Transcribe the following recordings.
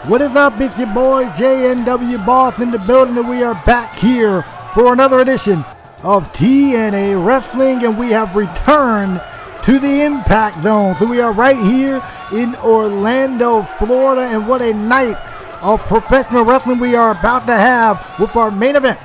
What is up? It's your boy JNW Boss in the building, and we are back here for another edition of TNA Wrestling, and we have returned to the Impact Zone. So we are right here in Orlando, Florida, and what a night of professional wrestling we are about to have with our main event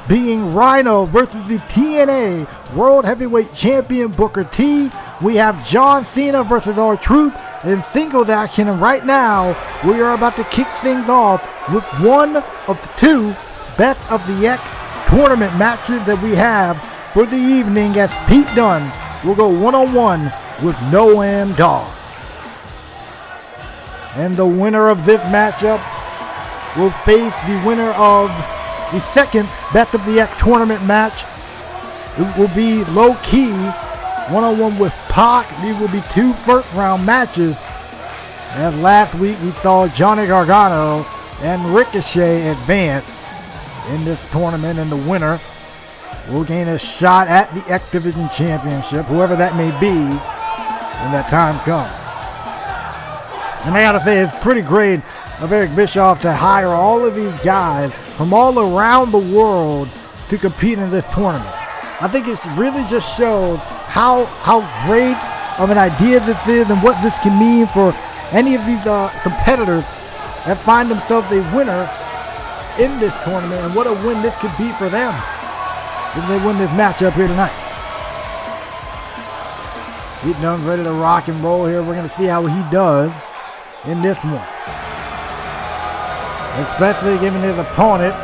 being Rhyno versus the TNA World Heavyweight Champion Booker T. We have John Cena versus R-Truth in singles action, and right now we are about to kick things off with one of the two Best of the X tournament matches that we have for the evening, as Pete Dunn will go one-on-one with Noam. And the winner of this matchup will face the winner of the second Best of the X tournament match. It will be low-key one-on-one with Pac. These will be two first-round matches. As last week we saw Johnny Gargano and Ricochet advance in this tournament, and the winner will gain a shot at the X Division Championship, whoever that may be when that time comes. And I gotta say, it's pretty great of Eric Bischoff to hire all of these guys from all around the world to compete in this tournament. I think it's really just shows how great of an idea this is and what this can mean for any of these competitors that find themselves a winner in this tournament, and what a win this could be for them if they win this matchup here tonight. Pete Dunn's ready to rock and roll here. We're going to see how he does in this one, especially given his opponent,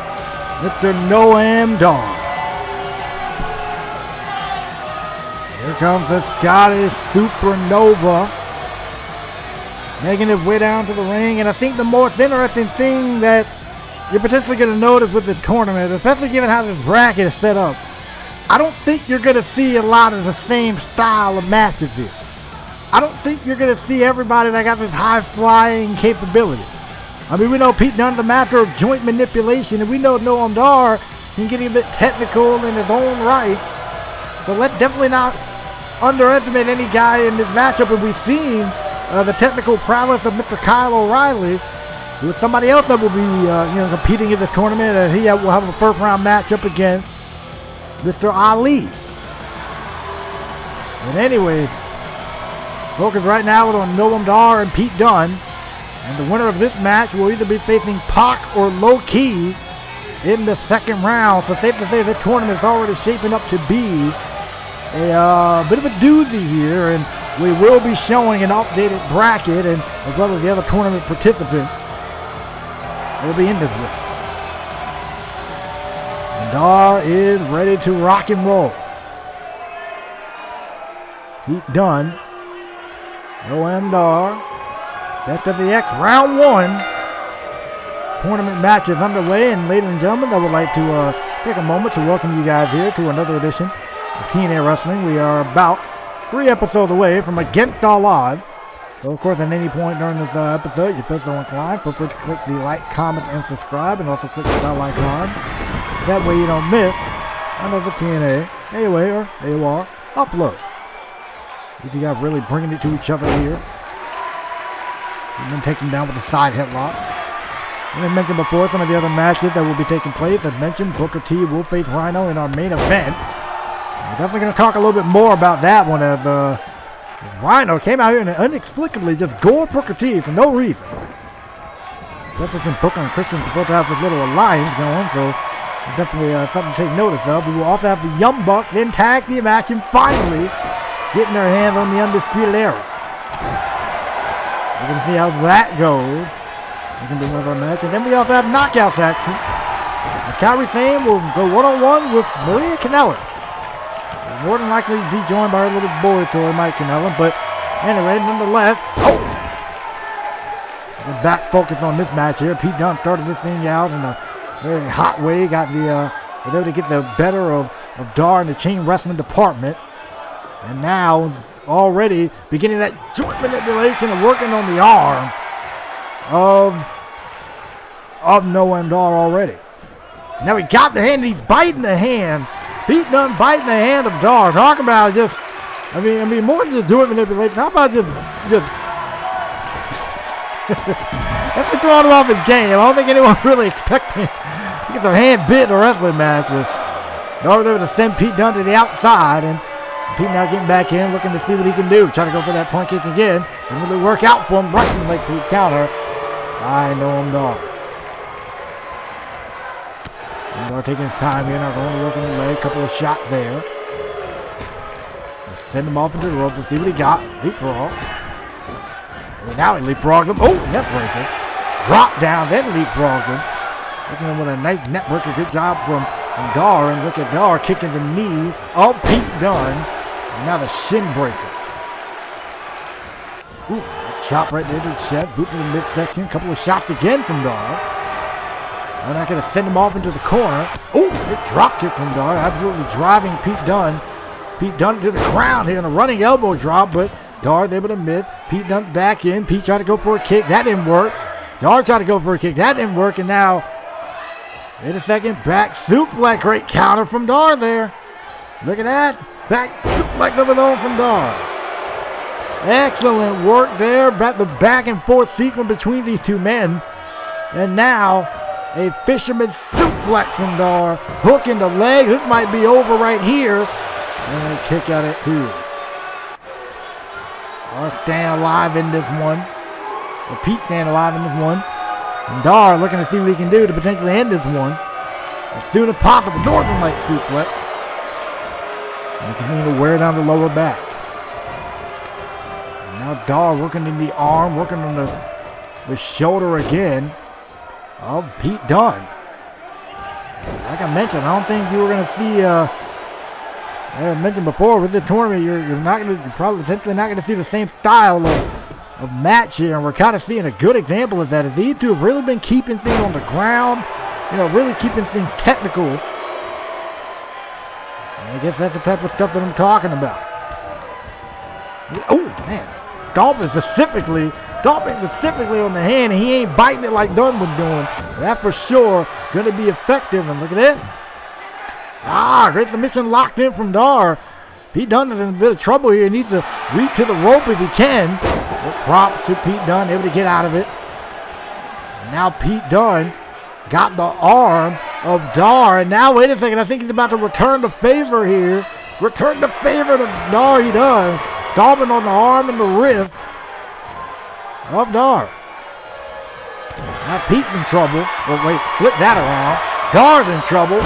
Mr. Noam. Here comes the Scottish Supernova, making his way down to the ring. And I think the most interesting thing that you're potentially going to notice with the tournament, especially given how this bracket is set up, I don't think you're going to see a lot of the same style of matches here. I don't think you're going to see everybody that got this high-flying capability. I mean, we know Pete Dunn's a master of joint manipulation, and we know Noam Dar can get a bit technical in his own right. So let's definitely not underestimate any guy in this matchup. And we've seen the technical prowess of Mr. Kyle O'Reilly with somebody else that will be competing in the tournament, and he will have a first-round matchup against Mr. Ali. But anyways, focus right now on Noam Dar and Pete Dunn. And the winner of this match will either be facing Pac or Low Key in the second round. So safe to say this tournament is already shaping up to be a bit of a doozy here. And we will be showing an updated bracket, and as well as the other tournament participants will be in this one. And Dar is ready to rock and roll. Pete Dunn, Noam Dar, Best of the X round one. Tournament match is underway, and ladies and gentlemen, I would like to take a moment to welcome you guys here to another edition of TNA Wrestling. We are about 3 episodes away from Against All Odds. So, of course, at any point during this episode, you feel so inclined, feel free to click the like, comment, and subscribe, and also click the bell icon. That way you don't miss another TNA, AOA, or AOR upload. These guys really bringing it to each other here. And then take him down with a side headlock. And I mentioned before some of the other matches that will be taking place. As mentioned, Booker T will face Rhyno in our main event. We're definitely going to talk a little bit more about that one, as Rhyno came out here and inexplicably just gored Booker T for no reason. Especially since Booker and Christian are supposed to have this little alliance going, so it's definitely something to take notice of. We will also have the Young Bucks in tag team action, finally getting their hands on the Undisputed Era. We're going to see how that goes. It's going to be one of our matches. And then we also have knockouts action. Kairi Sane will go one-on-one with Maria Kanellis. More than likely be joined by her little boy toy, Mike Kanellis. But anyway, nonetheless, we're back focused on this match here. Pete Dunn started this thing out in a very hot way. Got was able to get the better of Dar in the chain wrestling department. And now already beginning that joint manipulation and working on the arm of Noam Dar already. Now he got the hand, he's biting the hand. Pete Dunn biting the hand of Dar. Talk about just, I mean more than just joint manipulation. How about just That's throwing him off his game. I don't think anyone really expecting to get their hand bit in a wrestling match. But Dar was able to send Pete Dunn to the outside, and Pete now getting back in, looking to see what he can do. Trying to go for that point kick again. And really work out for him, rushing the leg to counter. I know him, Dar. Dar taking his time here, now going to work on the leg. Couple of shots there. Send him off into the ropes to see what he got. Leapfrog. Now he leapfrogged him. Oh, net breaker. Drop down, then leapfrogged him. Looking at him with a nice net breaker. Good job from Dar. And look at Dar kicking the knee of Pete Dunn. And now the shin breaker. Ooh, chop right there to the chest. Boot to the midsection. Couple of shots again from Dar. They're not going to send him off into the corner. Ooh, good drop kick from Dar. Absolutely driving Pete Dunn. Pete Dunn to the ground here in a running elbow drop, but Dar able to miss. Pete Dunn back in. Pete tried to go for a kick. That didn't work. Dar tried to go for a kick. That didn't work. And now, in a second, back suplex. Great counter from Dar there. Look at that. Back suplex of his own from Dar. Excellent work there. The back and forth sequence between these two men. And now, a fisherman suplex from Dar. Hook in the leg. This might be over right here. And they kick out at 2. Dar staying alive in this one. Or Pete staying alive in this one. And Dar looking to see what he can do to potentially end this one. As soon as possible. Northern Light suplex. And they continue to wear down the lower back. And now Dar working in the arm, working on the shoulder again of Pete Dunn. Like I mentioned, I don't think you were going to see... As I mentioned before, with the tournament, you're probably potentially not going to see the same style of match here, and we're kind of seeing a good example of that. As these two have really been keeping things on the ground, really keeping things technical. And I guess that's the type of stuff that I'm talking about. Oh man, stomping specifically on the hand, and he ain't biting it like Dunn was doing. That for sure going to be effective. And look at it. Great submission locked in from Dar. Pete Dunn is in a bit of trouble here. He needs to reach to the rope if he can. But props to Pete Dunn, able to get out of it. And now Pete Dunn got the arm of Dar. And now, wait a second, I think he's about to return the favor here. Return the favor to Dar, he does. Stomping on the arm and the wrist of Dar. Now Pete's in trouble. Oh, wait, flip that around. Dar's in trouble.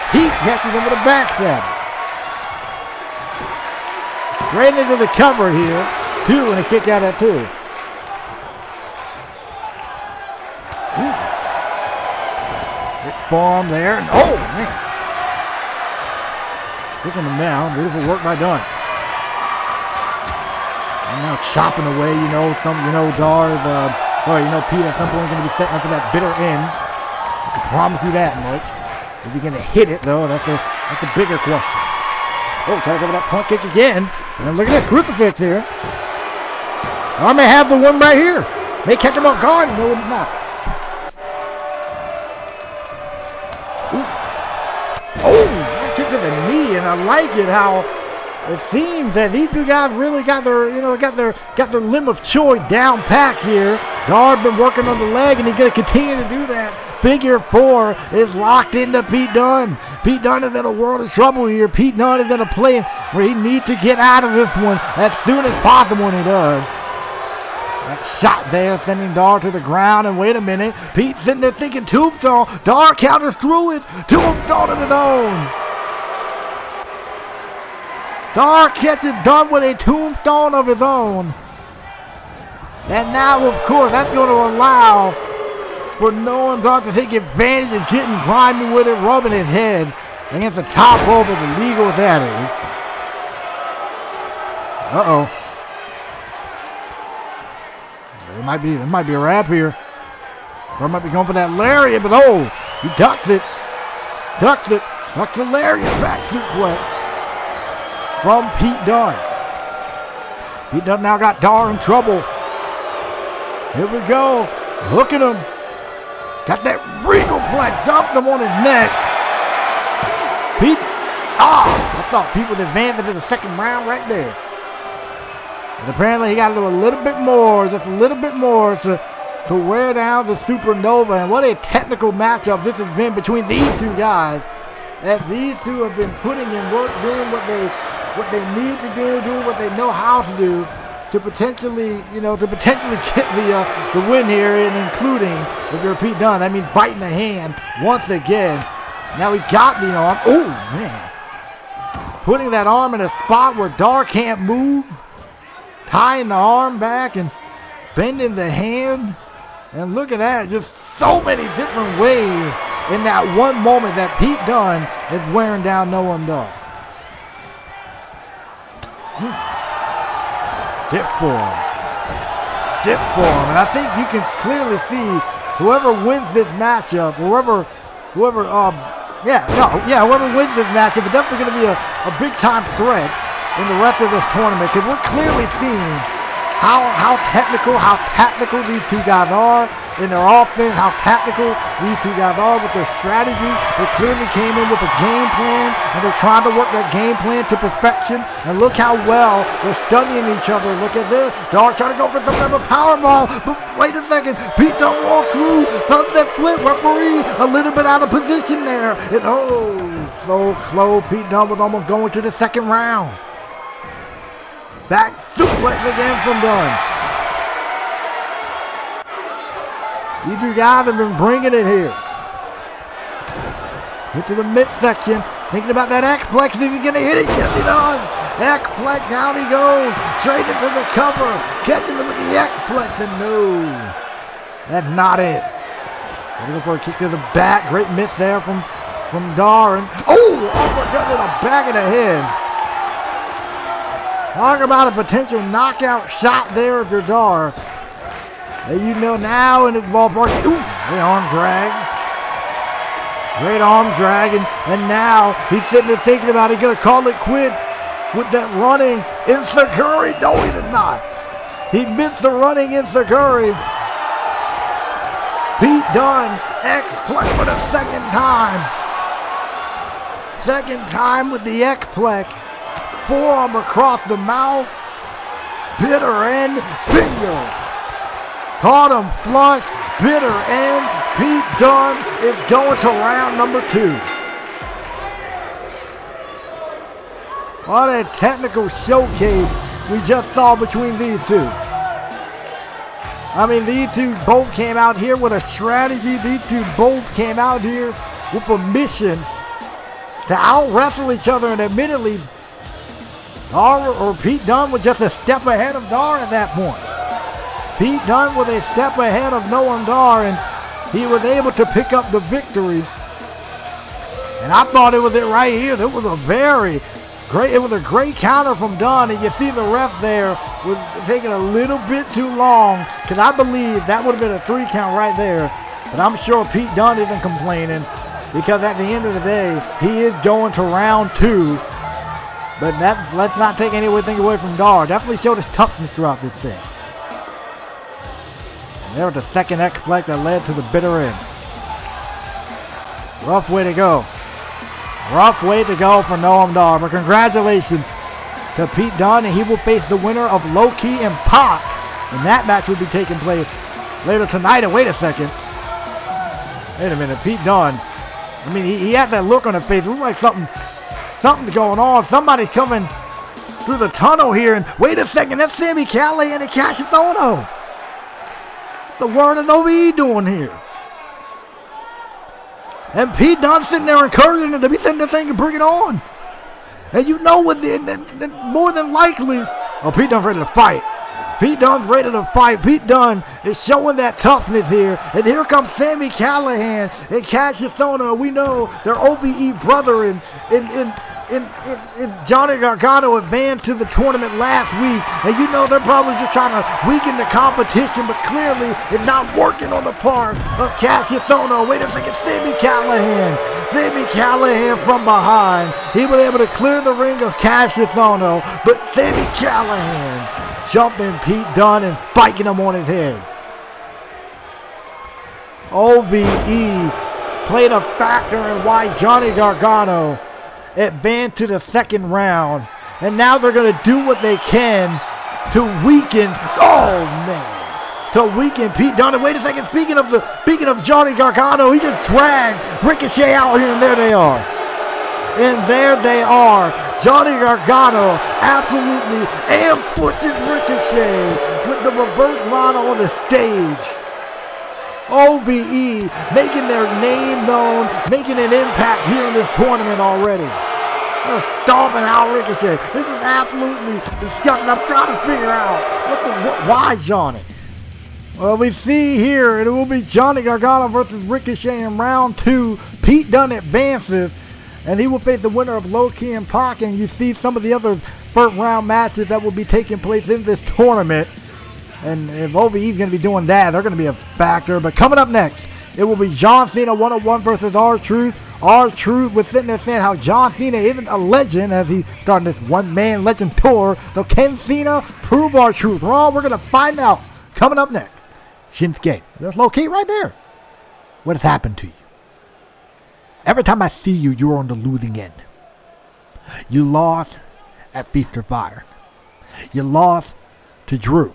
Pete catches him with a backstab. Straight into the cover here. 2 and a kick out at 2. Good forearm there. And oh, man. Kicking him down. Beautiful work by Dunn. And now chopping away, Dar Pete at some point is going to be setting up for that bitter end. I can promise you that much. Is he going to hit it, though? That's a bigger question. Oh, try to go for that punt kick again. And look at that crucifix here. I may have the one right here. May catch him off guard. No, it's not. Ooh. Oh, kick to the knee, and I like it how it seems that these two guys really got their limb of choice down pack here. Dar been working on the leg, and he's going to continue to do that. Figure 4 is locked into Pete Dunn. Pete Dunn is in a world of trouble here. Pete Dunn is in a place where he needs to get out of this one as soon as possible, and he does. That shot there sending Dar to the ground, and wait a minute. Pete sitting there thinking tombstone. Dar counters through it. Tombstone of his own. Dar catches Dunn with a tombstone of his own. And now, of course, that's going to allow for Noam Dar to take advantage of getting grimy with it, rubbing his head against the top rope of the legal Saturday. Uh-oh. It might be a wrap here. Or might be going for that lariat, but oh, he ducks it. Ducks the lariat back suplex from Pete Dunn. Pete Dunn now got Dar in trouble. Here we go. Look at him. Got that regal flag, dumped him on his neck. Pete, I thought Pete was advancing to the second round right there. And apparently he got to do a little bit more, just a little bit more to to wear down the Supernova. And what a technical matchup this has been between these two guys. As these two have been putting in work, doing what they need to do, doing what they know how to do to potentially get the win here, and including, if you're Pete Dunn, that means biting the hand once again. Now he got the arm. Oh, man. Putting that arm in a spot where Dar can't move. Tying the arm back and bending the hand. And look at that. Just so many different ways in that one moment that Pete Dunn is wearing down Noam Dar. Dip form. And I think you can clearly see whoever wins this matchup, whoever wins this matchup is definitely going to be a big-time threat in the rest of this tournament, because we're clearly seeing how technical, how tactical these two guys are in their offense, how tactical these two guys are with their strategy. They clearly came in with a game plan, and they're trying to work that game plan to perfection. And look how well they're studying each other. Look at this. Dar trying to go for some type of power ball, but wait a second. Pete don't walk through. Sunset flip. Referee a little bit out of position there. And so close. Pete Dunn was almost going to the second round. Back suplex again from Dunn. These two guys have been bringing it here. Hit to the midsection. Thinking about that X-Plex. Is he going to hit it? Yes, he does. X-Plex, down he goes. Straight into the cover. Catching him with the X-Plex. And no. That's not it. Looking for a kick to the back. Great miss there from Dar. And uppercut to the back of the head. Talk about a potential knockout shot there if you're Dar. And you know now in his ballpark. Great arm drag. And now he's sitting there thinking about he's going to call it quit with that running enziguri. No, he did not. He missed the running enziguri. Pete Dunn, X-Plex for the second time. Second time with the X-Plex. Forearm across the mouth. Bitter end. Bingo. Caught him flush. Bitter end. Pete Dunn is going to round number 2. What a technical showcase we just saw between these two. I mean, these two both came out here with a strategy. These two both came out here with a mission to out-wrestle each other, and admittedly, Pete Dunn was just a step ahead of Dar at that point. Pete Dunn was a step ahead of Noam Dar, and he was able to pick up the victory. And I thought it was it right here. It was a great counter from Dunn, and you see the ref there was taking a little bit too long, because I believe that would have been a 3 count right there. But I'm sure Pete Dunn isn't complaining, because at the end of the day, he is going to round 2. But let's not take anything away from Dar. Definitely showed his toughness throughout this thing. And there was the second X-Plex that led to the bitter end. Rough way to go. Rough way to go for Noam Dar. But congratulations to Pete Dunn, and he will face the winner of Low Key and Pac. And that match will be taking place later tonight. And wait a second. Wait a minute. Pete Dunn. I mean, he had that look on his face. It looked like something's going on. Somebody's coming through the tunnel here. And wait a second. That's Sami Callihan and Cassius Ohno. The word of WWE doing here. And Pete Dunn sitting there encouraging him to be sitting there thinking, bring it on. And you know what, more than likely, Pete Dunn's ready to fight. Pete Dunn's ready to fight. Pete Dunn is showing that toughness here. And here comes Sami Callihan and Cassius Ohno. We know their OBE brother in Johnny Gargano advanced to the tournament last week. And you know they're probably just trying to weaken the competition, but clearly it's not working on the part of Cassius Ohno. Wait a second, Sami Callihan from behind. He was able to clear the ring of Cassius Ohno, but Sami Callihan jumping Pete Dunn and spiking him on his head. OBE played a factor in why Johnny Gargano advanced to the second round, and now they're going to do what they can to weaken. Oh man, to weaken Pete Dunn. And wait a second, speaking of Johnny Gargano, he just dragged Ricochet out here, and there they are. And there they are. Johnny Gargano absolutely ambushes Ricochet with the reverse Rhyno on the stage. OVE making their name known, making an impact here in this tournament already. They're stomping out Ricochet. This is absolutely disgusting. I'm trying to figure out why Johnny. Well, we see here it will be Johnny Gargano versus Ricochet in round 2. Pete Dunn advances, and he will face the winner of Low-Ki and Pac. And you see some of the other first round matches that will be taking place in this tournament. And if OVE is going to be doing that, they're going to be a factor. But coming up next, it will be John Cena 101 versus R-Truth. R-Truth was sitting there saying how John Cena isn't a legend as he's starting this one-man legend tour. So can Cena prove R-Truth wrong? We're going to find out coming up next. Shinsuke, there's Low-Ki right there. What has happened to you? Every time I see you, you're on the losing end. You lost at Feast or Fire. You lost to Drew.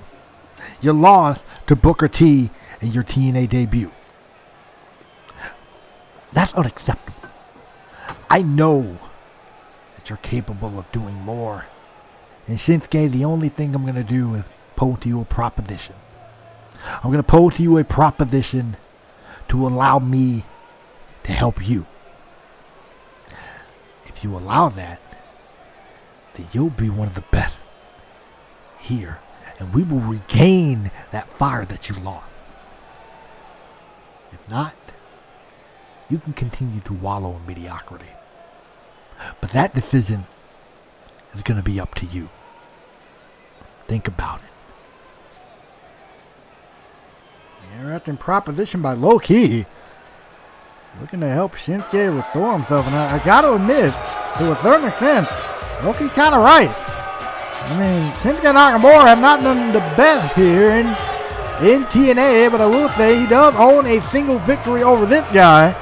You lost to Booker T in your TNA debut. That's unacceptable. I know that you're capable of doing more. And Shinsuke, the only thing I'm going to do is pose to you a proposition. I'm going to pose to you a proposition to allow me to help you. If you allow that, then you'll be one of the best here. And we will regain that fire that you lost. If not, you can continue to wallow in mediocrity. But that decision is going to be up to you. Think about it. Interesting proposition by Low-Ki. Looking to help Shinsuke restore himself. And I got to admit, to a certain extent, Low-Ki's kind of right. I mean, Shinsuke Nakamura have not done the best here in TNA, but I will say he does own a single victory over this guy.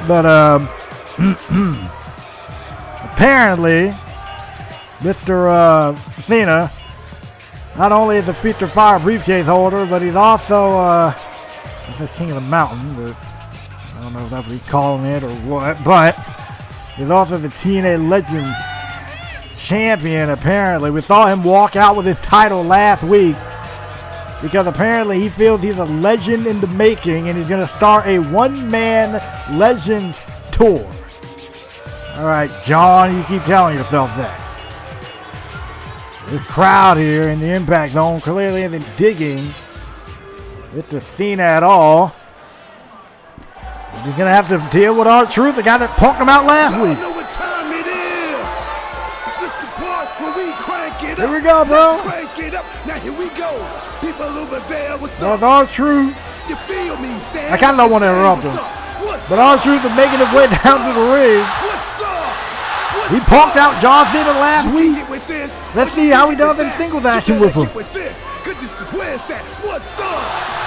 But apparently, Mr. Cena, not only is a Feature Fire briefcase holder, but he's also he's the King of the Mountain. But I don't know if that's what he's calling it or what. But he's also the TNA Legend Champion, apparently. We saw him walk out with his title last week because apparently he feels he's a legend in the making and he's going to start a one-man legend tour. All right, John, you keep telling yourself that. This crowd here in the Impact Zone clearly isn't digging Mr. Cena at all. He's going to have to deal with R-Truth, the guy that punked him out last week. Here we go, bro. Now here we go. People over there, what's up? That's R-Truth. You feel me? I kind of don't want to interrupt him. But R-Truth is making his way down to the ring. He punked out John Cena last week. Let's see how he does in singles action with him.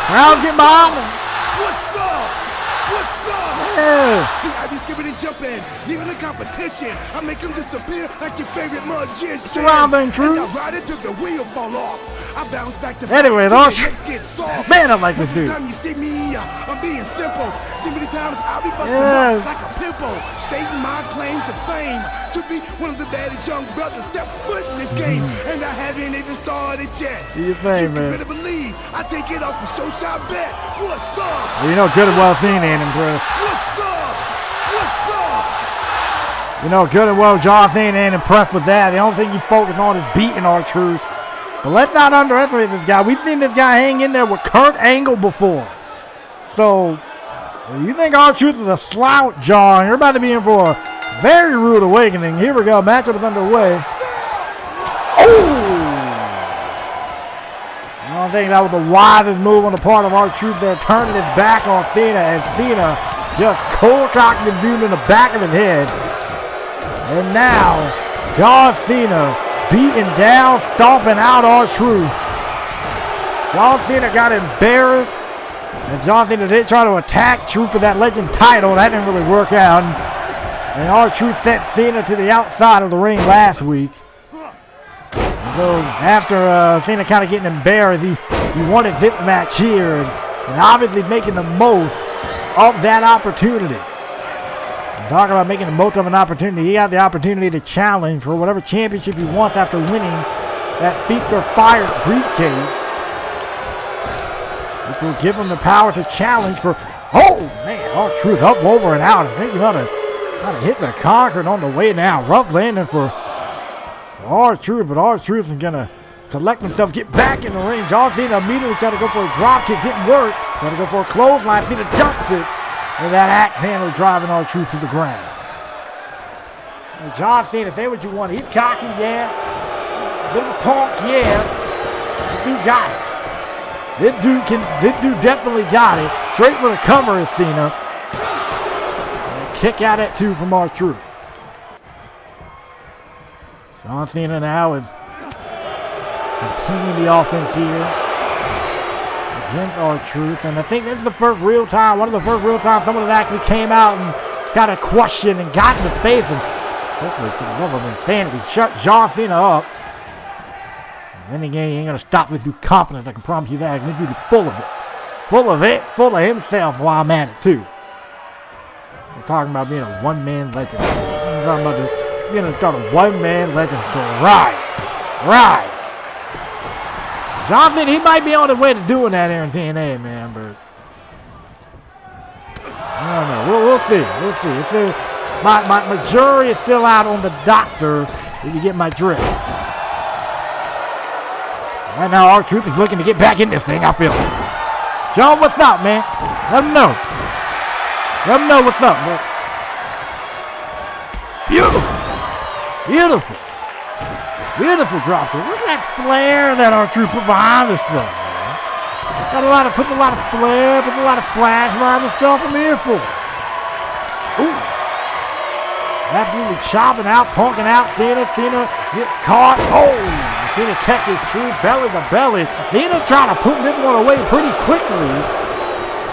Crowd get behind him. What's up? Yeah. See, I be skipping and jumping, leaving the competition. I make them disappear like your favorite magician. Surround them, Truth. And I ride it till the wheel fall off. I bounce back to anyway, back get soft. Man, I like this dude. Every time you see me, I'm being simple. Too many times I'll be busting up like a pimple. Stating my claim to fame, to be one of the baddest young brothers step foot in this game. And I haven't even started yet. Do you think, man? You better believe I take it off the show shot bet. What's up? Well, you know good and well seen ain't impressed. What's up? What's up? You know good and well John Cena ain't impressed with that. The only thing you focus on is beating R-Truth. But let's not underestimate this guy. We've seen this guy hang in there with Kurt Angle before. So, if you think R-Truth is a slouch, John, you're about to be in for a very rude awakening. Here we go. Matchup is underway. Oh! I don't think that was the wisest move on the part of R-Truth there, turning his back on Cena, and Cena just cold-cocked the dude in the back of his head. And now, John Cena beating down, stomping out R-Truth. John Cena got embarrassed, and John Cena did try to attack Truth for that Legend title. That didn't really work out. And R-Truth sent Cena to the outside of the ring last week. So after Cena kind of getting embarrassed, he He wanted this match here, and obviously making the most of that opportunity. And talking about making the most of an opportunity, he had the opportunity to challenge for whatever championship he wants after winning that Feet Are Fired briefcase, which will give him the power to challenge for, oh man, R-Truth up, over, and out. I think he might have hit the concrete on the way down. Rough landing for R-Truth, but R-Truth is going to collect himself, get back in the ring. John Cena immediately tried to go for a drop kick, didn't work. Tried to go for a clothesline, Cena dumps it, and that axe handler driving R-Truth to the ground. And John Cena, say what you want. He's cocky, yeah. Bit of a punk, yeah. This dude got it. This dude definitely got it. Straight with a cover is Cena. And kick out at 2 from R-Truth. John Cena now is continuing the offense here against R-Truth, and I think this is the first real time, one of the first real times someone that actually came out and got a question and got in the face, and hopefully for the love of insanity, shut John Cena up. And then again, he ain't gonna stop this dude confidence, I can promise you that. This dude is full of himself while I'm at it too. We're talking about being a one-man legend. We're talking about he's gonna start a one-man legend to ride. John Cena, he might be on his way to doing that here in TNA, man, but I don't know. We'll see. It's my jury is still out on the doctor, if you get my drift. Right now, R-Truth is looking to get back in this thing, I feel it. John, what's up, man? Let him know. Let him know what's up, bro. Beautiful drop kick. Look at that flare that R-Truth put behind this stuff, man. Puts a lot of flair, puts a lot of flash behind the stuff I'm here for. Ooh. Absolutely chopping out, punking out. Cena get caught. Oh, Cena catches Truth belly to belly. Cena trying to put this one away pretty quickly.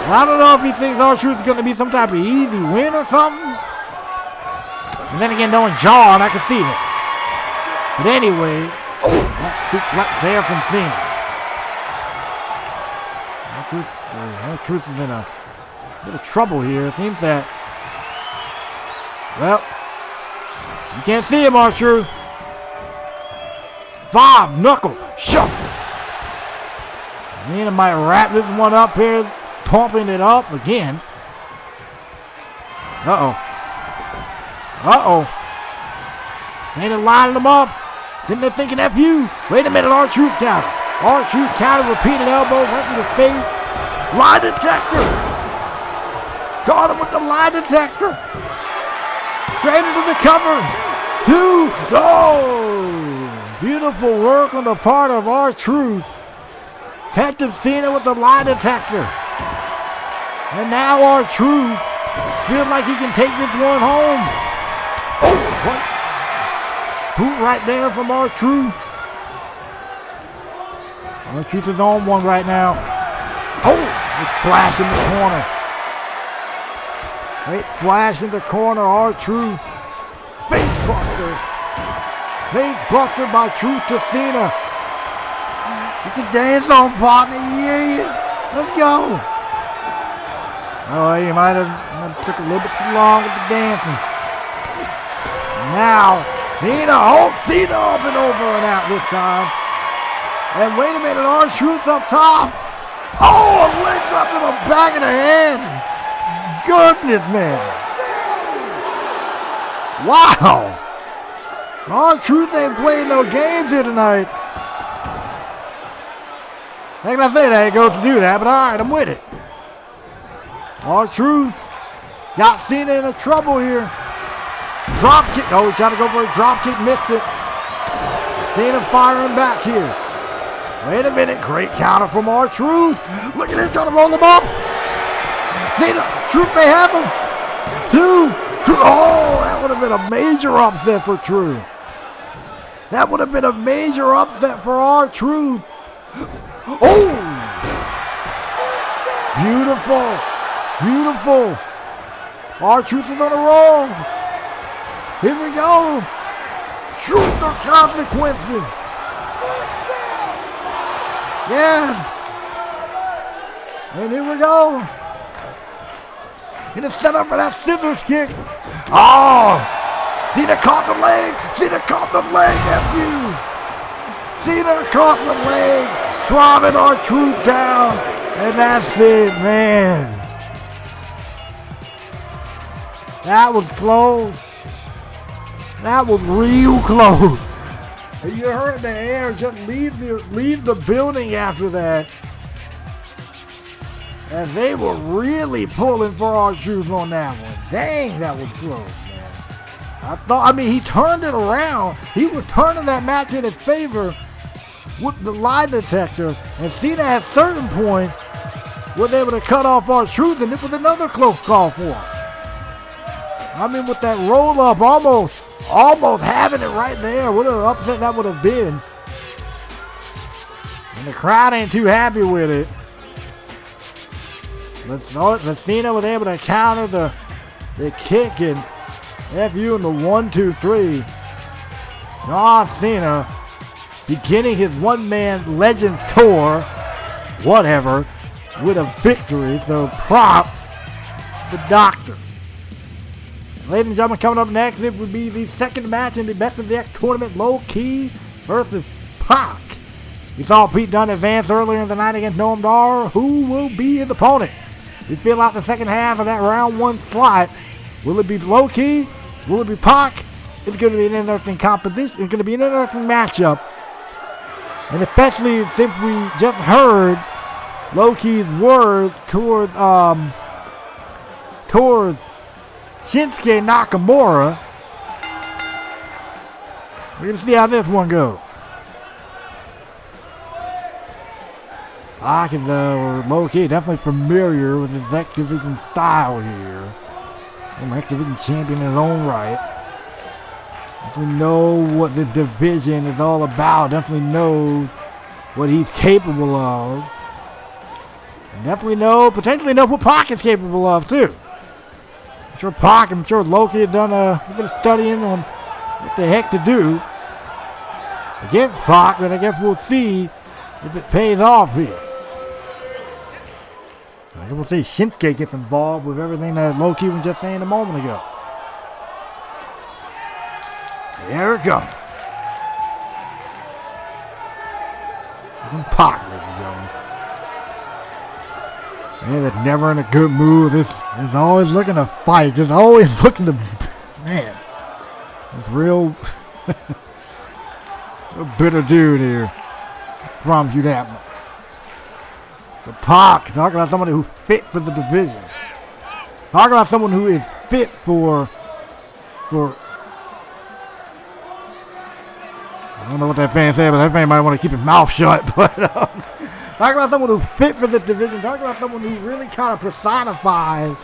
I don't know if he thinks R-Truth is going to be some type of easy win or something. And then again, knowing John, I can see that. But anyway, that there from Cena. R-Truth is in a bit of trouble here. It seems that, well, you can't see him, R-Truth. 5 knuckle shuffle. Cena might wrap this one up here, pumping it up again. Cena lining them up. Then they're thinking F-U. Wait a minute, R-Truth counter. R-Truth counter, repeated elbow, right in the face. Lie detector. Caught him with the lie detector. Straight into the cover. 2. Oh! Beautiful work on the part of R-Truth. Catching Cena with the lie detector. And now R-Truth feels like he can take this one home. Oh, what? Boot right there from R-Truth. R-Truth is on one right now. Oh, it's splash in the corner. Great splash in the corner, R-Truth. Face buster. Face buster by Truth to Cena. It's a dance on, partner. Yeah. Let's go. Oh, you might have took a little bit too long with the dancing. Now, Cena up and over and out this time. And wait a minute, R-Truth up top. Oh, a leg drop to the back of the head. Goodness, man. Wow. R-Truth ain't playing no games here tonight. Like I said, I ain't going to do that, but all right, I'm with it. R-Truth got Cena in trouble here. Drop kick. Oh, he tried to go for a drop kick, missed it. Cena firing back here. Wait a minute, great counter from R-Truth. Look at this, trying to roll him up. Cena, Truth may have him. 2. Truth. Oh, that would have been a major upset for Truth. That would have been a major upset for R-Truth. Oh! Beautiful. R-Truth is on a roll. Here we go. Truth or consequences. Yeah. And here we go. Gonna set up for that scissors kick. Oh! Cena caught the leg. Cena caught the leg. Cena caught the leg. Driving our truth down. And that's it, man. That was close. That was real close. And you heard the air just leave the building after that. And they were really pulling for our truth on that one. Dang, that was close, man. He turned it around. He was turning that match in his favor with the lie detector. And Cena at certain points was able to cut off our truth, and it was another close call for him. With that roll up, almost having it right there. What an upset that would have been. And the crowd ain't too happy with it. But Cena was able to counter the kick and FU in the 1-2-3. John Cena beginning his one-man Legends tour, whatever, with a victory. So props to the Doctor. Ladies and gentlemen, coming up next, it would be the second match in the Best of the X tournament, Low Key versus Pac. We saw Pete Dunn advance earlier in the night against Noam Dar. Who will be his opponent? We fill out the second half of that round one slot. Will it be Low Key? Will it be Pac? It's going to be an interesting composition. It's going to be an interesting matchup. And especially since we just heard Low Key's words towards Shinsuke Nakamura. We're going to see how this one goes. Pac is Low Key definitely familiar with his X Division style here. An X Division champion in his own right. Definitely know what the division is all about. Definitely knows what he's capable of. And definitely potentially know what Pac is capable of too. I'm sure Pac, I'm sure Low Key has done a bit of studying on what the heck to do against Pac, but I guess we'll see if it pays off here. I guess we'll see Shinsuke gets involved with everything that Low Key was just saying a moment ago. There it comes. Pac, ladies and gentlemen. Man, that's never in a good mood. It's always looking to fight. Just always looking to, man. It's real bitter dude here. I promise you that much. But Pac, talking about somebody who's fit for the division. Talking about someone who is fit for I don't know what that fan said, but that fan might want to keep his mouth shut. But talking about someone who's fit for the division. Talking about someone who really kind of personifies,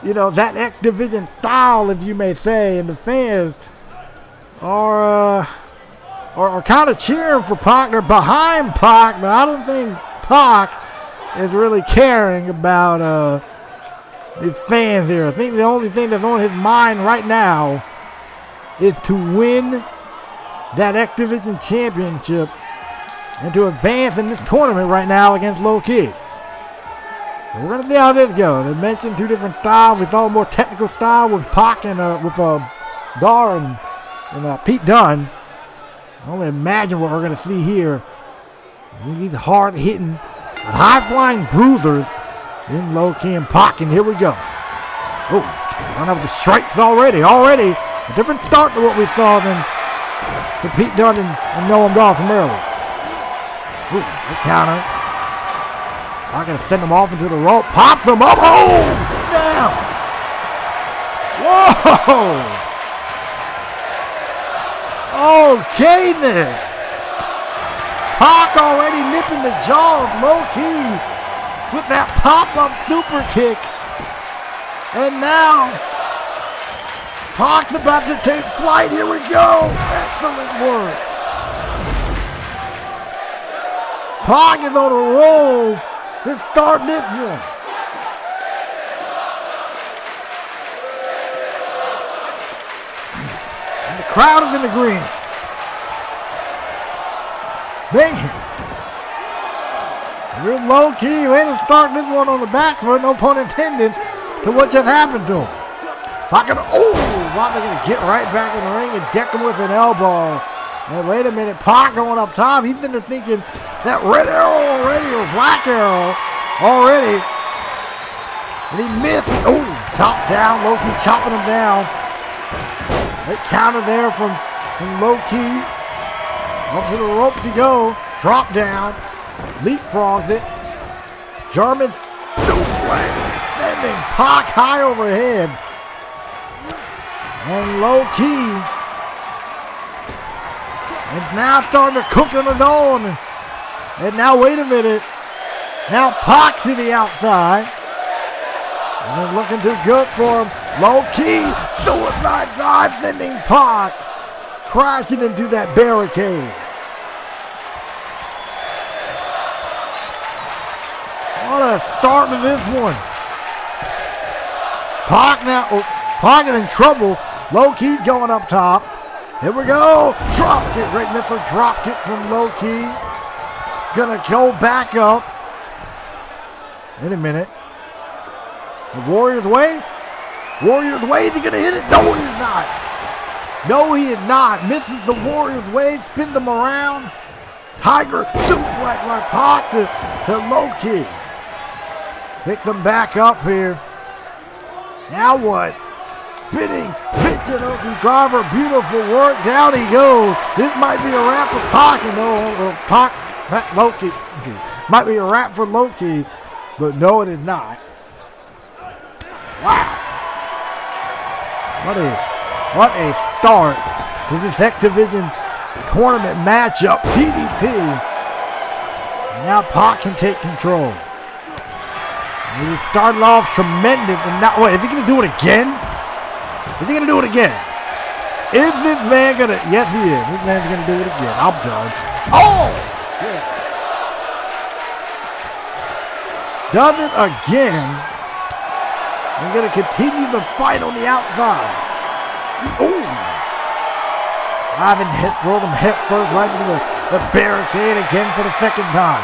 that X Division style, if you may say. And the fans are kind of cheering for Pac. They're behind Pac, but I don't think Pac is really caring about his fans here. I think the only thing that's on his mind right now is to win that X Division championship and to advance in this tournament right now against Low Key. So we're going to see how this goes. They mentioned two different styles. We saw a more technical style with Pac and with Dar and Pete Dunn. I can only imagine what we're going to see here. These hard-hitting, high-flying bruisers in Low Key and Pac, and here we go. Oh, run up the strikes already. Already a different start to what we saw than Pete Dunn and Noam Dar from earlier. Ooh, the counter. Not going to send him off into the rope. Pops him up. Oh, snap. Whoa. Okay then. Pac already nipping the jaw of Low Key with that pop-up super kick. And now Pac's about to take flight. Here we go. Excellent work. Pac is on a roll to start this one. And the crowd is in the green. Man. Real low key. Way to start this one on the back foot. No pun intended to what just happened to him. Pocket. Oh, wow, they're going to get right back in the ring and deck him with an elbow. And wait a minute. Pac going up top. He's in there thinking that red arrow already or black arrow already. And he missed. Oh, chop down. Low key chopping him down. They counter there from low key. Up to the ropes he go. Drop down. Leapfrogs it. German suplex. Sending Pac high overhead. And low key. And now starting to cook on his own. And now wait a minute. Now Pac to the outside. And then looking too good for him. Low key. Suicide dive sending Pac crashing into that barricade. What a start to this one. Pac now, Pac is in trouble. Low key going up top. Here we go. Drop kick, great missile drop kick from low key. Gonna go back up. Wait a minute. The Warrior's way? Warrior's way, is he gonna hit it? No, he's not. No, he is not. Misses the Warrior's way, spins him around. Tiger suplex like Pac to low key. Pick them back up here. Now what? Spinning, pitching open driver, beautiful work. Down he goes. This might be a wrap for Pac. No, Pac, Loki. Might be a wrap for Loki, but no, it is not. Wow. What a start to this X Division tournament matchup. DDT. And now Pac can take control. He started off tremendous, and now, wait, is he going to do it again? Is he going to do it again? Is this man going to? Yes, he is. This man's going to do it again. I'm done. Oh! Yeah. Does it again. I'm going to continue the fight on the outside. Ooh! Ivan throws him head first right into the barricade again for the second time.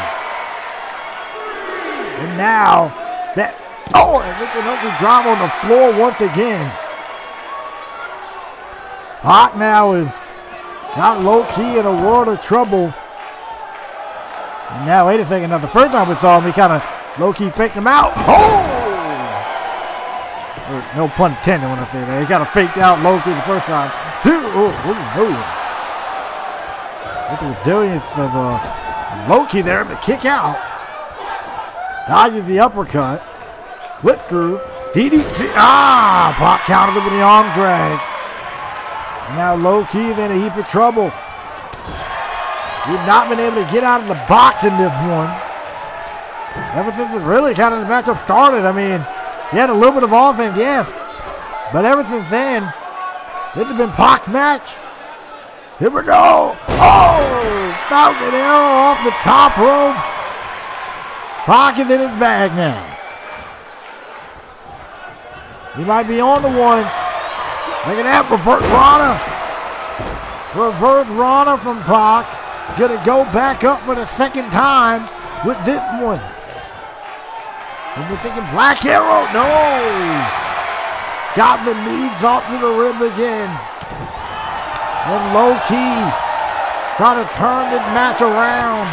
And now, and Richard Huntley drama on the floor once again. Pac now is got low key in a world of trouble. And now, wait a second. Now, the first time we saw him, he kind of low key faked him out. Oh! No pun intended when I say that. He kind of faked out low key the first time. That's the resilience of low key there to kick out. Dodges the uppercut. Flip through. DDT. Pac countered with the arm drag. Now low key is in a heap of trouble. He's not been able to get out of the box in this one. Ever since it really kind of the matchup started, I mean, he had a little bit of offense, yes. But ever since then, this has been Pac's match. Here we go. Oh! Falcon arrow off the top rope. Pac is in his bag now. He might be on the one. Look at that, reverse Rhyno. Reverse Rhyno from Pac. Gonna go back up for the second time with this one. And we're thinking Black Arrow. No! Got the knees off to the rib again. And low key trying to turn this match around.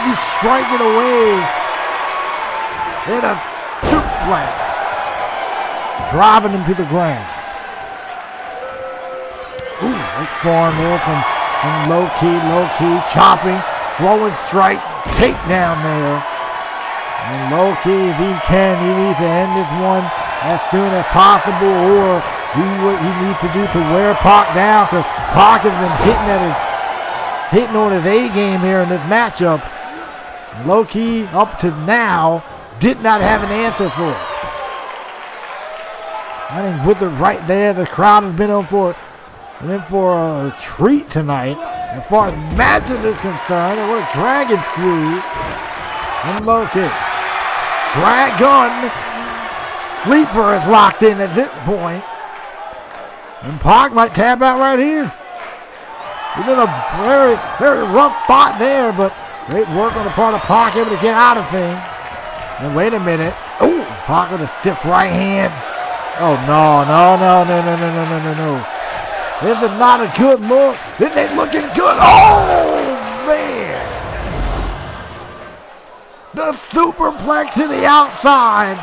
He's striking away. And a suplex. Driving him to the ground. Ooh, great form there from low key, chopping, blowing strike, takedown there. And low key, if he can, he needs to end this one as soon as possible, or do what he needs to do to wear Pac down, because Pac has been hitting on his A game here in this matchup. And low key, up to now, did not have an answer for it. I think with it right there, the crowd has been in for a treat tonight. As far as matches is concerned, and what a dragon screw. And low kick. Dragon. Sleeper is locked in at this point. And Pac might tap out right here. He's in a very, very rough spot there, but Great work on the part of Pac, able to get out of things. And wait a minute. Oh, Pac with a stiff right hand. Oh, no. This is not a good look. This ain't looking good. Oh, man. The superplex to the outside.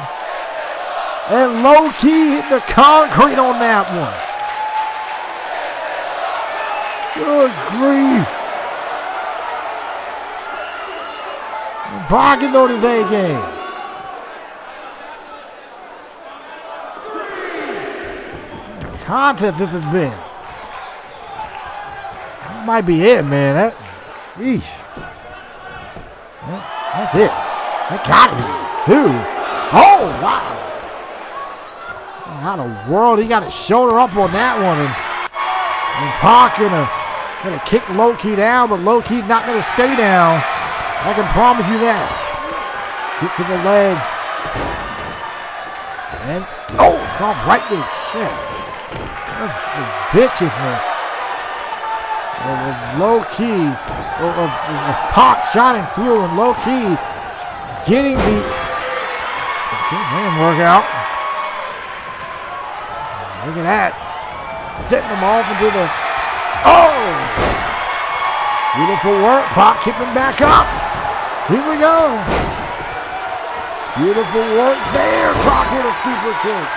And low-key hit the concrete on that one. Good grief. Pac is on his A game. Contest this has been. That might be it, man. That's it. That got it. Dude. Oh, wow. How in the world he got his shoulder up on that one. And Pac gonna kick low-key down, but low-key's not gonna stay down. I can promise you that. Get to the leg. And, oh, it's gone right to the chest. That's the viciousness. Low-key, Pac shining through and low-key getting the man workout. Look at that. Setting them off into the, oh! Beautiful work. Pac kicking back up. Here we go. Beautiful work there. Pac with a super kick.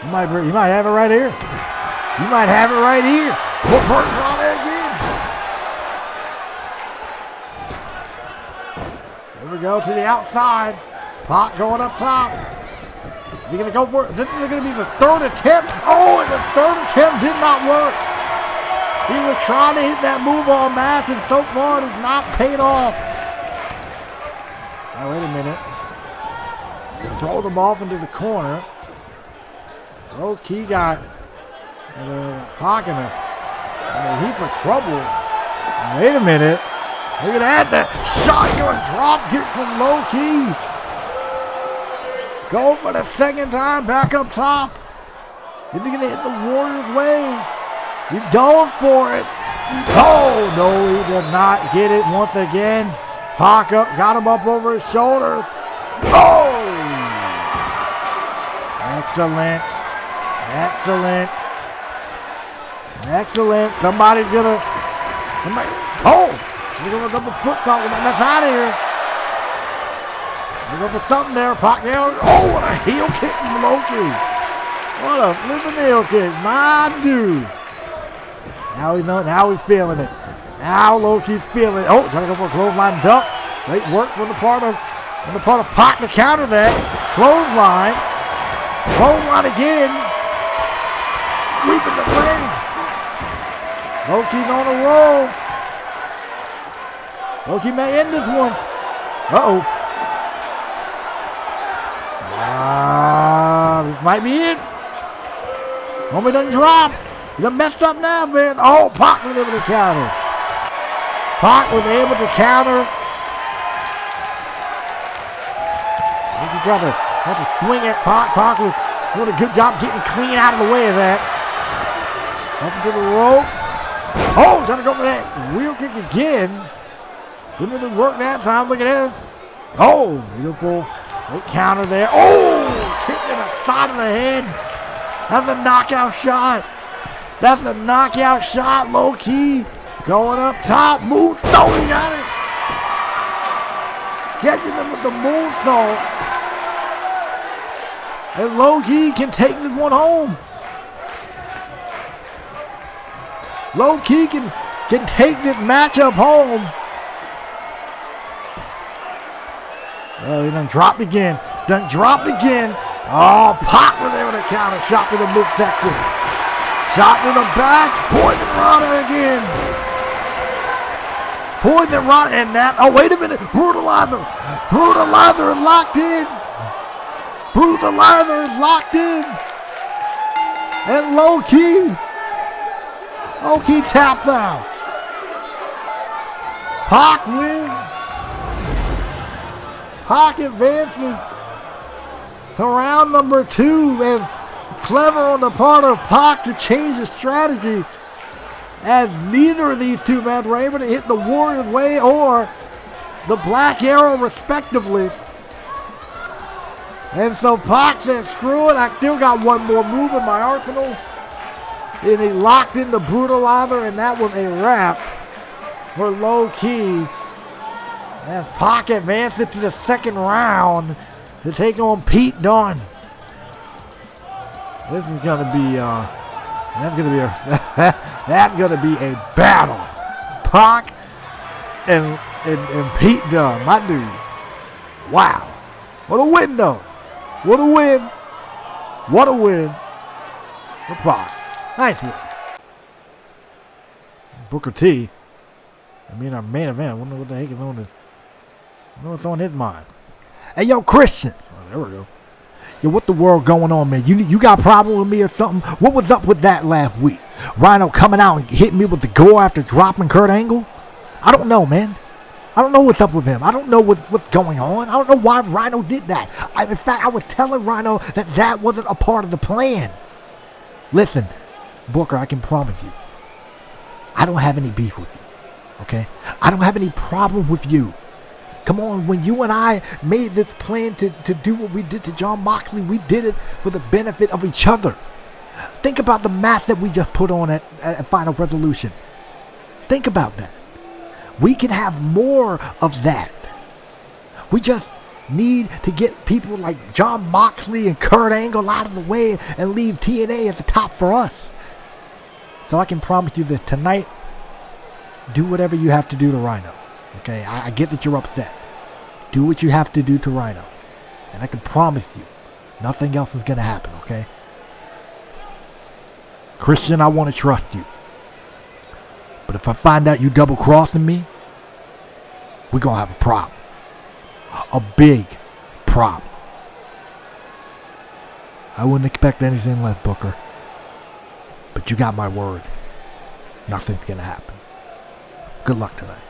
You might have it right here. You might have it right here. We'll put it on there again. Here we go to the outside. Pac going up top. You're going to go for it. This is going to be the third attempt. Oh, and the third attempt did not work. He was trying to hit that move all match, and so far it has not paid off. Now, wait a minute. Throws him off into the corner. Low-key got Pac in a heap of trouble. Wait a minute. Look at that shotgun drop kick from low-key. Go for the second time, back up top. Is he going to hit the Warrior's way? He's going for it. Oh, no, he does not get it once again. Pac up, got him up over his shoulder. Oh! Excellent. Excellent. Excellent. Somebody's going to... Oh! He's going to double foot thought. That's out of here. Looking for something there. Pac down. Oh, what a heel kick from low-key. What a flipping heel kick. My dude. Now he's feeling it. Now low-key's feeling it. Oh, trying to go for a clothesline duck. Great work from the part of Pac to counter that. Clothesline. Clothesline again. Sweeping the leg. Low-key's on a roll. Low-key may end this one. Uh-oh. This might be it. Homie doesn't drop. He done messed up now, man. Oh, Pac was able to counter. Pac was able to counter. He tried to swing at Pac. Pac was doing a good job getting clean out of the way of that. Up into the rope. Oh, trying to go for that wheel kick again. Didn't really work that time. Look at this. Oh, beautiful. Great counter there. Oh, kick in the side of the head. That's a knockout shot. That's a knockout shot, low-key. Going up top. Moonsault, he got it. Catching him with the moonsault. And low-key can take this one home. Low-key can take this matchup home. Oh, he done dropped again. Done dropped again. Oh, Pac was able to counter. Shot to the midsection. Shot to the back. Poison Rhyno again. Poison Rhyno and that. Oh, wait a minute. Brutalizer. Brutalizer is locked in. Brutalizer is locked in. And low-key. Low-key taps out. Pac wins. Pac advances to round number 2, and clever on the part of Pac to change his strategy as neither of these two men were able to hit the Warrior's Way or the Black Arrow respectively. And so Pac said, screw it, I still got one more move in my arsenal. And he locked in the Brutalizer, and that was a wrap for Low Key. As Pac advances to the second round to take on Pete Dunn. This is gonna be that's gonna be a battle. Pac and Pete Dunn, my dude. Wow. What a win though. What a win. What a win for Pac. Nice win. Booker T. Our main event. I wonder what the heck is on this. I wonder what's on his mind. Hey, yo, Christian. Oh, there we go. Yo, what the world going on, man? You got a problem with me or something? What was up with that last week? Rhyno coming out and hitting me with the gore after dropping Kurt Angle? I don't know, man. I don't know what's up with him. I don't know what's going on. I don't know why Rhyno did that. In fact, I was telling Rhyno that wasn't a part of the plan. Listen, Booker, I can promise you, I don't have any beef with you, okay? I don't have any problem with you. Come on, when you and I made this plan to do what we did to Jon Moxley, we did it for the benefit of each other. Think about the math that we just put on at Final Resolution. Think about that. We can have more of that. We just need to get people like Jon Moxley and Kurt Angle out of the way and leave TNA at the top for us. So I can promise you that tonight, do whatever you have to do to Rhyno. Okay, I get that you're upset. Do what you have to do to Rhyno. And I can promise you, nothing else is going to happen, okay? Christian, I want to trust you. But if I find out you double-crossing me, we're going to have a problem. A big problem. I wouldn't expect anything less, Booker. But you got my word. Nothing's going to happen. Good luck tonight.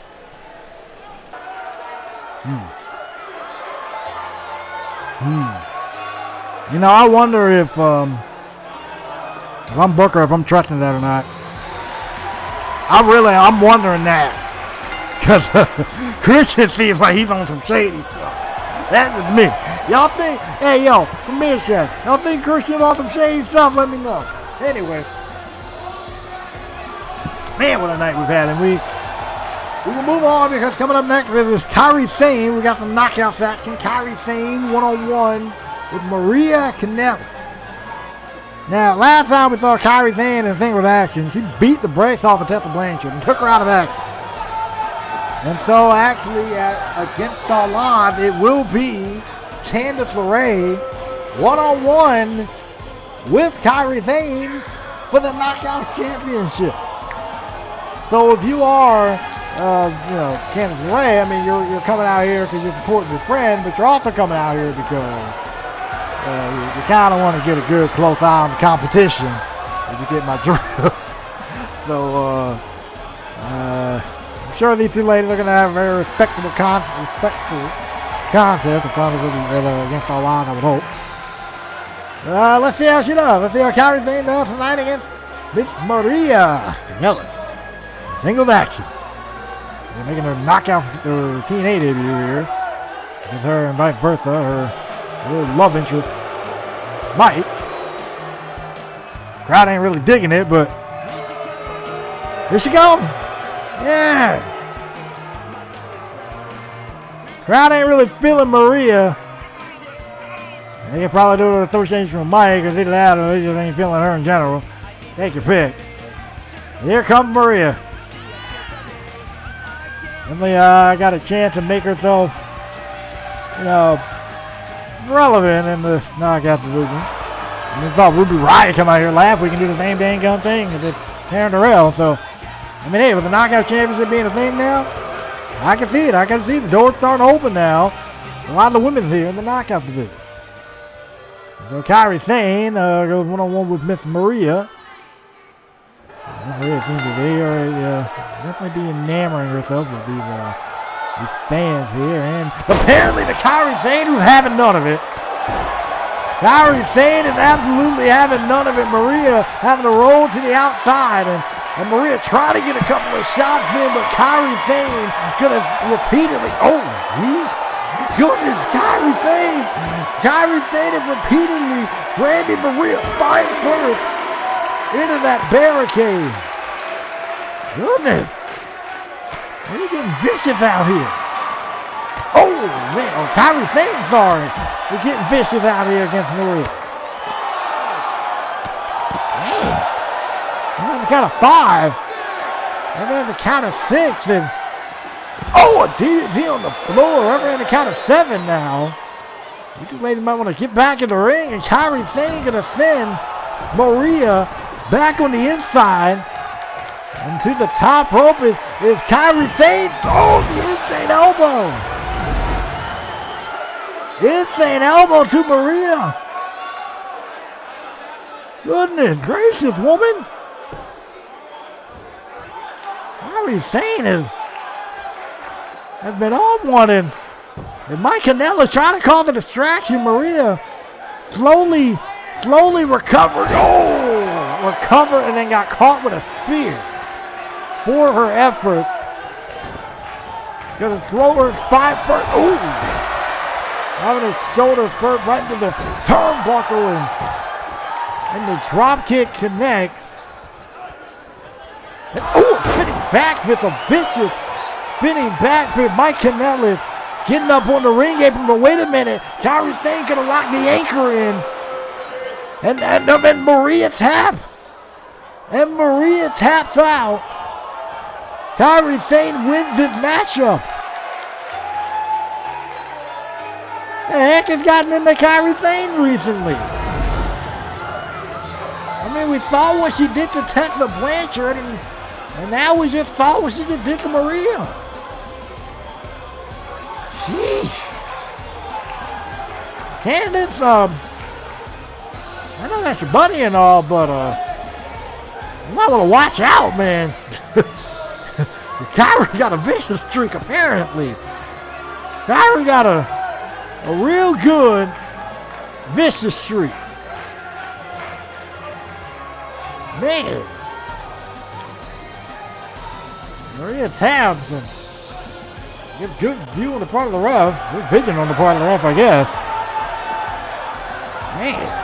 I wonder if I'm Booker, if I'm trusting that or not. I'm wondering that. Because Christian seems like he's on some shady stuff. That's just me. Y'all think, hey, yo, come here, Chef. Y'all think Christian on some shady stuff? Let me know. Anyway. Man, what a night we've had. And we will move on because coming up next is Kairi Sane. We got some knockouts action. Kairi Sane one-on-one with Maria Kanellis. Now, last time we saw Kairi Sane in Thing with Action, she beat the brakes off of Tessa Blanchard and took her out of action. And so, actually, against All Odds, it will be Candice LeRae one-on-one with Kairi Sane for the Knockouts Championship. So, if you are, Candice LeRae, you're coming out here because you're supporting your friend, but you're also coming out here because you kind of want to get a good close eye on the competition, if you get my drift. So, I'm sure these two ladies are going to have a very respectful contest in front of against All Odds, I would hope. Let's see how she does. Let's see how Kairi Sane does tonight against Miss Maria Kanellis. Singles action. They're making her knockout her TNA debut here. With her and vice versa, her little love interest, Mike. Crowd ain't really digging it, but here she goes. Yeah. Crowd ain't really feeling Maria. They can probably do an association with Mike, or either that, or they just ain't feeling her in general. Take your pick. Here comes Maria. Definitely got a chance to make herself, relevant in the knockout division. We thought Ruby Riott come out here last week and do the same dang gun thing as Taryn Darrell. So, hey, with the knockout championship being a thing now, I can see it. I can see the doors starting to open now. A lot of the women here in the knockout division. So Kairi Sane goes one-on-one with Miss Maria. It seems that they are definitely be enamoring herself with these fans here. And apparently the Kairi Sane who's having none of it. Kairi Sane is absolutely having none of it. Maria having to roll to the outside. And And Maria trying to get a couple of shots in, but Kairi Sane gonna repeatedly, oh, geez. Goodness, Kairi Sane is repeatedly Randy Maria fight first into that barricade. Goodness. We're getting vicious out here. Oh, man. Oh, Kairi Sane, sorry. We're getting vicious out here against Maria. Damn. We're on the count of 5. We're on the count of 6. And oh, a DDT on the floor. We're on the count of 7 now. You two ladies might want to get back in the ring. And Kairi Sane going to send Maria back on the inside. And to the top rope is Kairi Sane. Oh, the insane elbow. Insane elbow to Maria. Goodness gracious, woman. Kairi Sane has been on one. And Mike Kanellis trying to call the distraction. Maria slowly recovered. Oh, recovered and then got caught with a spear. For her effort. Gonna throw her spine first. Ooh. Having a shoulder first right into the turnbuckle and the drop kick connects. And spinning back with a vicious spinning back with Mike Kanellis getting up on the ring apron, but wait a minute. Kairi Sane gonna lock the anchor in. And Maria taps. And Maria taps out. Kairi Sane wins this matchup. The heck has gotten into Kairi Sane recently? I mean, we saw what she did to Tessa Blanchard, and now we just saw what she just did to Maria. Sheesh. Candace, I know that's your buddy and all, but you might want to watch out, man. Kairi got a vicious streak, apparently. Kairi got a real good vicious streak. Man. Maria taps and get good view on the part of the ref. Good vision on the part of the ref, I guess. Man.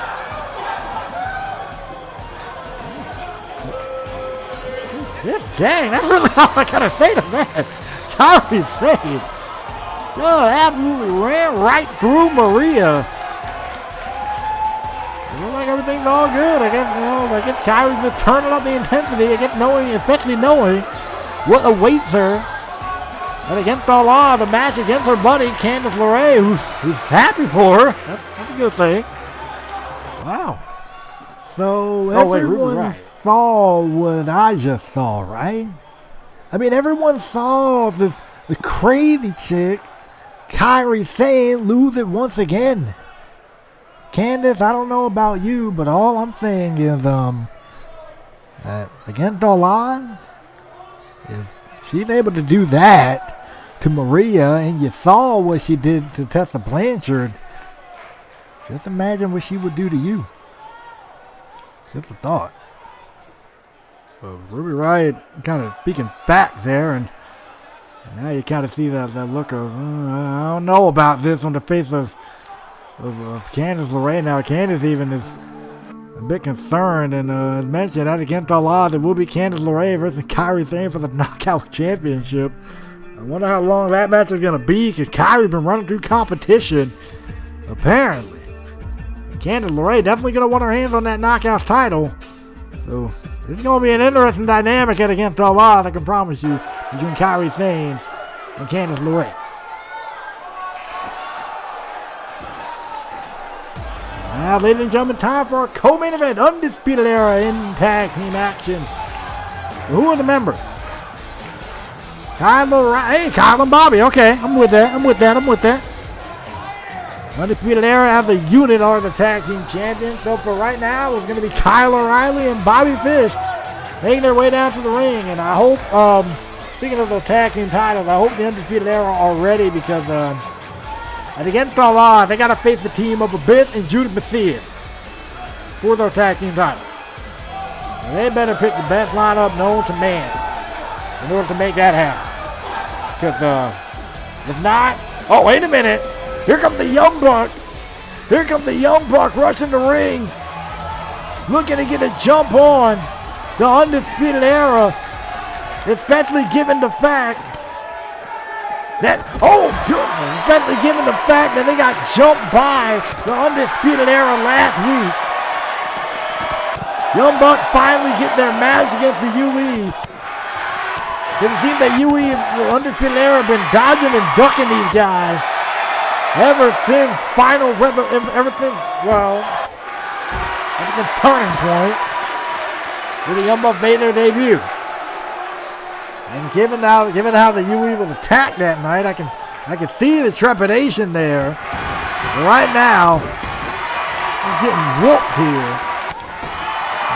Dang, that's really all I gotta say to that. Kairi Sane. Absolutely ran right through Maria. It looks like everything's all good. I guess Kairi's just turning up the intensity. Especially knowing what awaits her. And against all odds, the match against her buddy, Candice LeRae, who's happy for her. That's a good thing. Wow. So everyone saw what I just saw, right? I mean, everyone saw the crazy chick, Kairi Sane, lose it once again. Candice, I don't know about you, but all I'm saying is, against all odds, if she's able to do that to Maria, and you saw what she did to Tessa Blanchard, just imagine what she would do to you. Just a thought. Ruby Riott kind of speaking back there, and now you kind of see that look of, I don't know about this on the face of Candice LeRae. Now, Candice even is a bit concerned, and as mentioned, that against all odds, it will be Candice LeRae versus Kairi Sane for the Knockout Championship. I wonder how long that match is going to be, because Kairi's been running through competition, apparently. Candice LeRae definitely going to want her hands on that Knockout title. So, this is going to be an interesting dynamic at Against All Odds, I can promise you, between Kairi Sane and Candice LeRae. Now, ladies and gentlemen, time for a co-main event, Undisputed Era in tag team action. So who are the members? Kyle and Bobby. Okay, I'm with that. Undisputed Era as a unit are the tag team champions. So for right now, it's going to be Kyle O'Reilly and Bobby Fish making their way down to the ring. And I hope, speaking of the tag team titles, I hope the Undisputed Era are ready, because at Against All Odds, they got to face the team of Abyss and Judith Macias for their tag team titles. They better pick the best lineup known to man in order to make that happen. Because if not, oh, wait a minute. Here comes the Young Buck. Here comes the Young Buck rushing the ring. Looking to get a jump on the Undisputed Era. Especially given the fact that, oh goodness, especially given the fact that they got jumped by the Undisputed Era last week. Young Bucks finally get their match against the UE. It seems that UE and the Undisputed Era have been dodging and ducking these guys ever since everything turning point where the Young Bucks made their debut. And given how the UE was attacked that night, I can see the trepidation there. But right now, he's getting whooped here.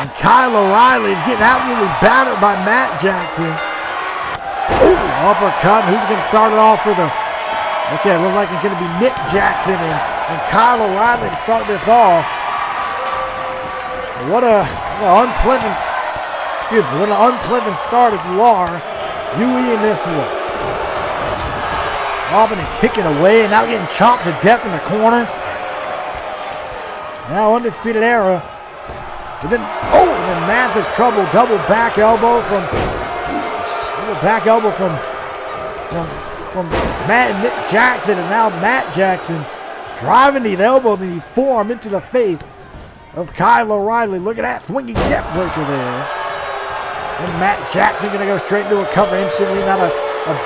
And Kyle O'Reilly is getting absolutely battered by Matt Jackson. Ooh, uppercut. Who's going to start it off with a... Okay, it looks like it's going to be Nick Jackson and Kyle O'Reilly to start this off. What an unpleasant start if you are UE in this one. Robbing and kicking away and now getting chopped to death in the corner. Now Undisputed Era. And then massive trouble. Double back elbow from Matt and Nick Jackson, and now Matt Jackson driving these elbows and he forearm into the face of Kyle O'Reilly. Look at that swinging neck breaker there. And Matt Jackson going to go straight into a cover instantly. Not a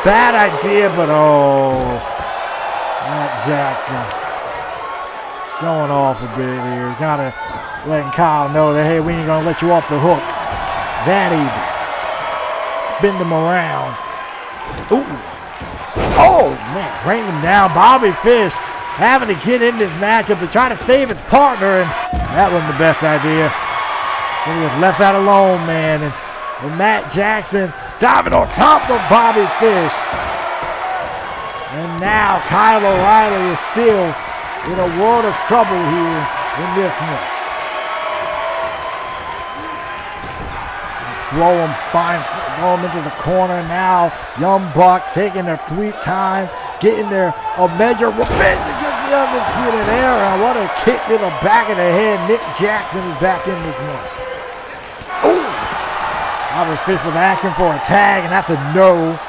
bad idea, but Matt Jackson showing off a bit here. Kind of letting Kyle know that, hey, we ain't going to let you off the hook that easy. Spin them around. Ooh. Oh, man, bring him down. Bobby Fish having to get in this matchup to try to save his partner, and that wasn't the best idea. He was left out alone, man, and Matt Jackson diving on top of Bobby Fish. And now Kyle O'Reilly is still in a world of trouble here in this one. Throw him into the corner now. Young Bucks taking their sweet time, getting their measure of revenge against the Undisputed Era. What a kick to the back of the head. Nick Jackson is back in this one. Oh! Bobby Fish was asking for a tag, and that's a no.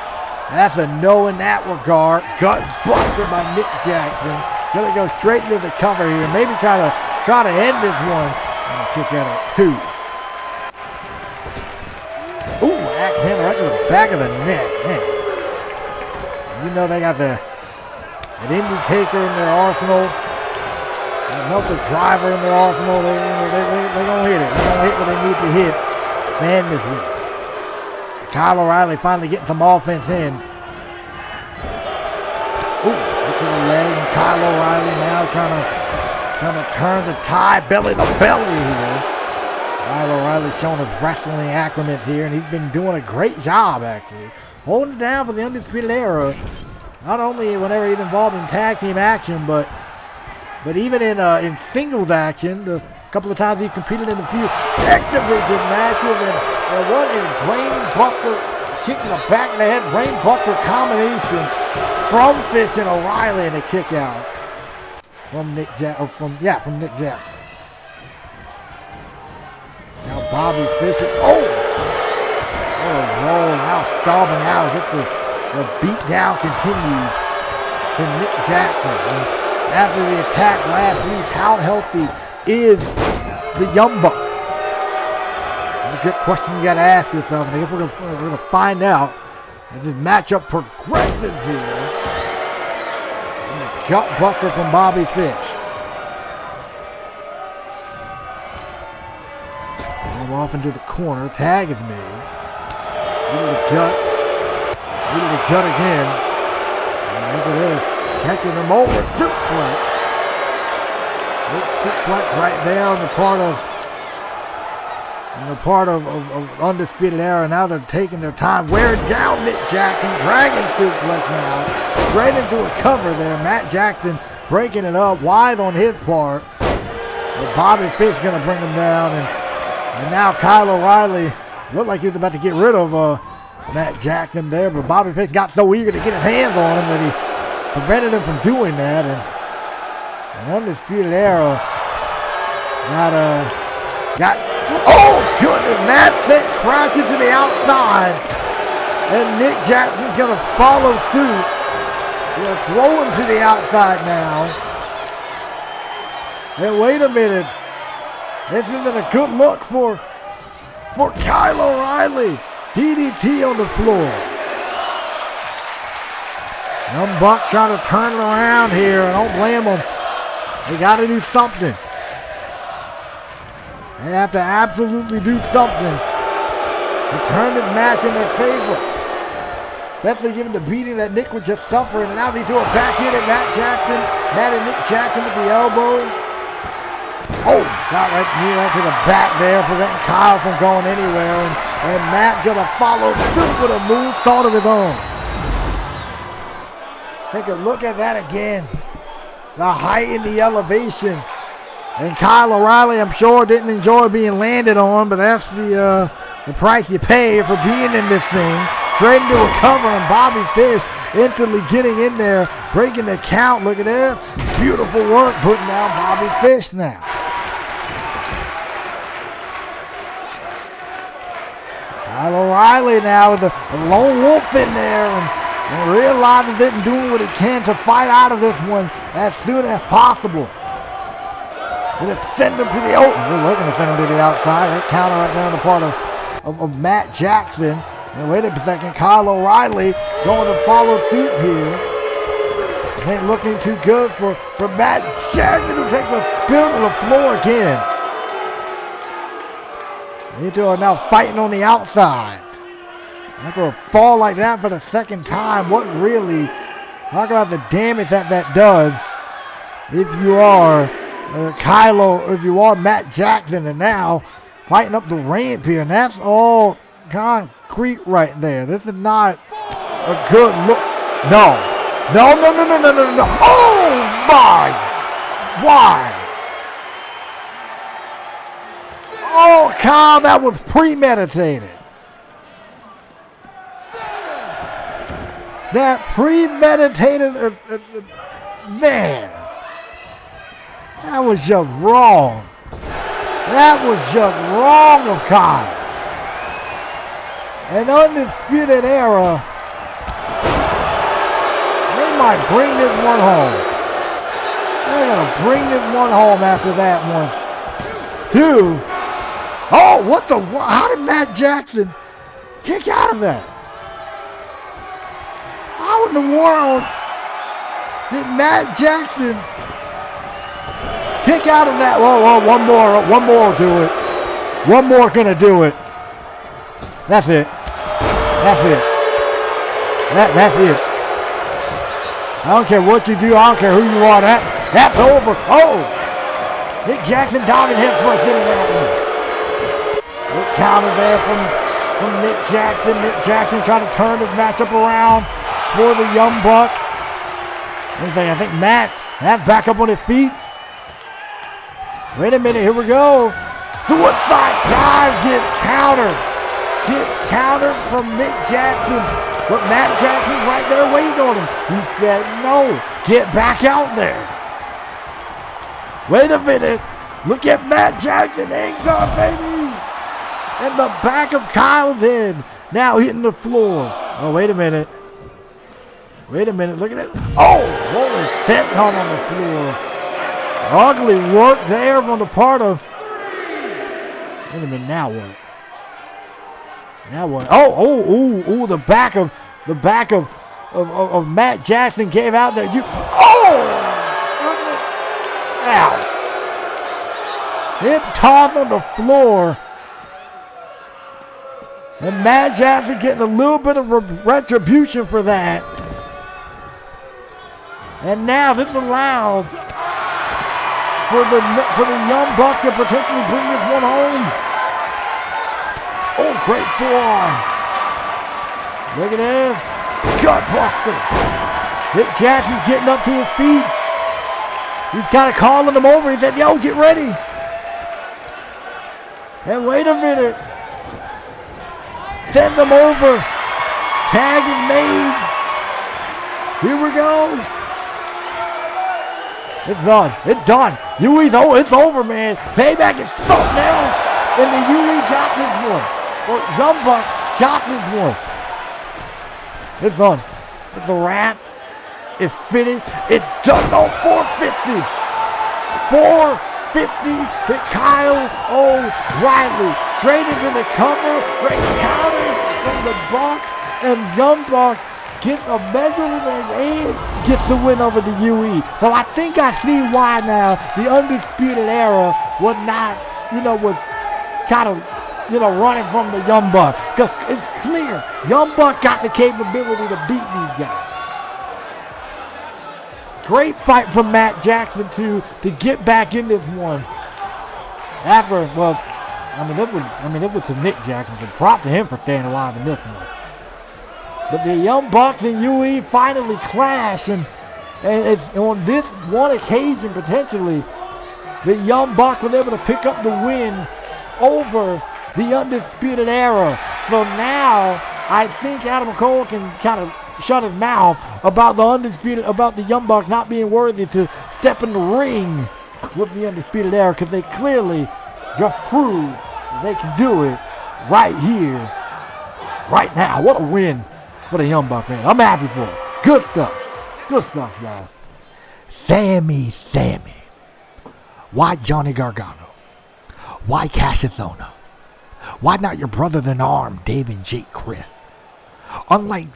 That's a no in that regard. Gut buster by Nick Jackson. Gonna go straight into the cover here. Maybe try to end this one. And kick out at 2. Ooh, axe handle right to the back of the neck. Man. You know they got an Indy Taker in their arsenal. A Meltzer Driver in their arsenal. They're gonna hit it. They're gonna hit what they need to hit. Man, this week. Kyle O'Reilly finally getting some offense in. Ooh, look to the leg, and Kyle O'Reilly now trying to turn the tie belly to belly here. Kyle O'Reilly showing his wrestling acumen here, and he's been doing a great job, actually. Holding it down for the Undisputed Era. Not only whenever he's involved in tag team action, but even in singles action. A couple of times he's competed in a few X Division matches, and what a brainbuster kick in the back of the head, brainbuster combination from Fish and O'Reilly, and a kick out from Nick Jackson. From Nick Jackson. Now Bobby Fish, what a roll, now stomping out as if the beat down continues to Nick Jackson. And after the attack last week, how healthy is the Young Bucks? That's a good question you got to ask yourself, and I guess we're going to find out as this matchup progresses here. And the gut buster from Bobby Fish. Off into the corner, tag is made. Into the gut again. And look at this, catching them over, suplex. Suplex right there on the part of Undisputed Era. Now they're taking their time, wearing down Nick Jackson, dragging suplex now, straight into a cover there. Matt Jackson breaking it up wide on his part. But Bobby Fish gonna bring him down, and And now Kyle O'Reilly looked like he was about to get rid of Matt Jackson there, but Bobby Fish got so eager to get his hands on him that he prevented him from doing that. And an Undisputed Era got oh goodness, Matt Fish crashes to the outside, and Nick Jackson's gonna follow suit. He'll throw him to the outside now. And wait a minute, this isn't a good look for Kyle O'Reilly. DDT on the floor. Young Buck trying to turn it around here. I don't blame them. They got to do something. They have to absolutely do something to turn this match in their favor. Especially given the beating that Nick was just suffering. And now they do a back hit at Matt and Nick Jackson with the elbow. Oh, shot right to the back there, preventing Kyle from going anywhere. And Matt gonna follow through with a moonsault of his own. Take a look at that again. The height and the elevation. And Kyle O'Reilly, I'm sure, didn't enjoy being landed on, but that's the price you pay for being in this thing. Trading to a cover, and Bobby Fish instantly getting in there, breaking the count. Look at that. Beautiful work putting down Bobby Fish now. Kyle O'Reilly now with a lone wolf in there and realizing it and doing what he can to fight out of this one as soon as possible. Gonna send him to the open. We're looking to send him to the outside. That counter right there on the part of Matt Jackson. And wait a second, Kyle O'Reilly going to follow suit here. This ain't looking too good for Matt Jackson to take the spin to the floor again. These two are now fighting on the outside. After a fall like that for the second time, what really, talk about the damage that does if you are if you are Matt Jackson, and now fighting up the ramp here, and that's all concrete right there. This is not a good look. No. Oh my! Why? Oh, Kyle, that was premeditated. That premeditated, man. That was just wrong. That was just wrong of Kyle. An Undisputed Era. They might bring this one home. They're going to bring this one home after that one. 2. Oh, what the? How did Matt Jackson kick out of that? How in the world did Matt Jackson kick out of that? Whoa, one more will do it. One more gonna do it. That's it. That's it. That's it. I don't care what you do. I don't care who you are. That's over. Oh, Nick Jackson diving head first into that one. Good counter there from Nick Jackson. Nick Jackson trying to turn his matchup around for the Young Buck. I think Matt back up on his feet. Wait a minute, here we go. Suicide dive, get countered. Get countered from Nick Jackson. But Matt Jackson right there waiting on him. He said no, get back out there. Wait a minute. Look at Matt Jackson, eggs on, baby. And the back of Kyle then. Now hitting the floor. Oh, wait a minute. Wait a minute. Look at it. Oh, holy senton on the floor. Ugly work there on the part of. Wait a minute. Now what? Now what? Oh, the back of Matt Jackson gave out there. Ow. Hip toss on the floor. And Matt Jackson getting a little bit of retribution for that. And now this allows for the Young Buck to potentially bring this one home. Oh, great forearm. Look at this. Gut buster. Nick Jackson getting up to his feet. He's kind of calling him over. He said, yo, get ready. And wait a minute. Send them over. Tag is made. Here we go. It's done. It's done. It's over, man. Payback is something else. And the UE got this one. Or Young Buck got this one. It's done. It's a wrap. It's finished. It's done. No, 450. 450 to Kyle O'Reilly. Straight into the cover. Great counter from the Buck. And Young Buck gets a measurement and gets the win over the UE. So I think I see why now the Undisputed Era was not, was kind of, running from the Young Buck. Because it's clear, Young Buck got the capability to beat these guys. Great fight from Matt Jackson to get back in this one. It was to Nick Jackson. So props to him for staying alive in this one. But the Young Bucks and UE finally clash, and it's on this one occasion potentially, the Young Bucks were able to pick up the win over the Undisputed Era. So now I think Adam Cole can kind of shut his mouth about the Young Bucks not being worthy to step in the ring with the Undisputed Era, because they clearly just proved that they can do it right here, right now. What a win for the Young Bucks, man. I'm happy for it. Good stuff. Good stuff, guys. Sammy. Why Johnny Gargano? Why Cassius Ohno? Why not your brother-in-arm, Dave and Jake Chris? Unlike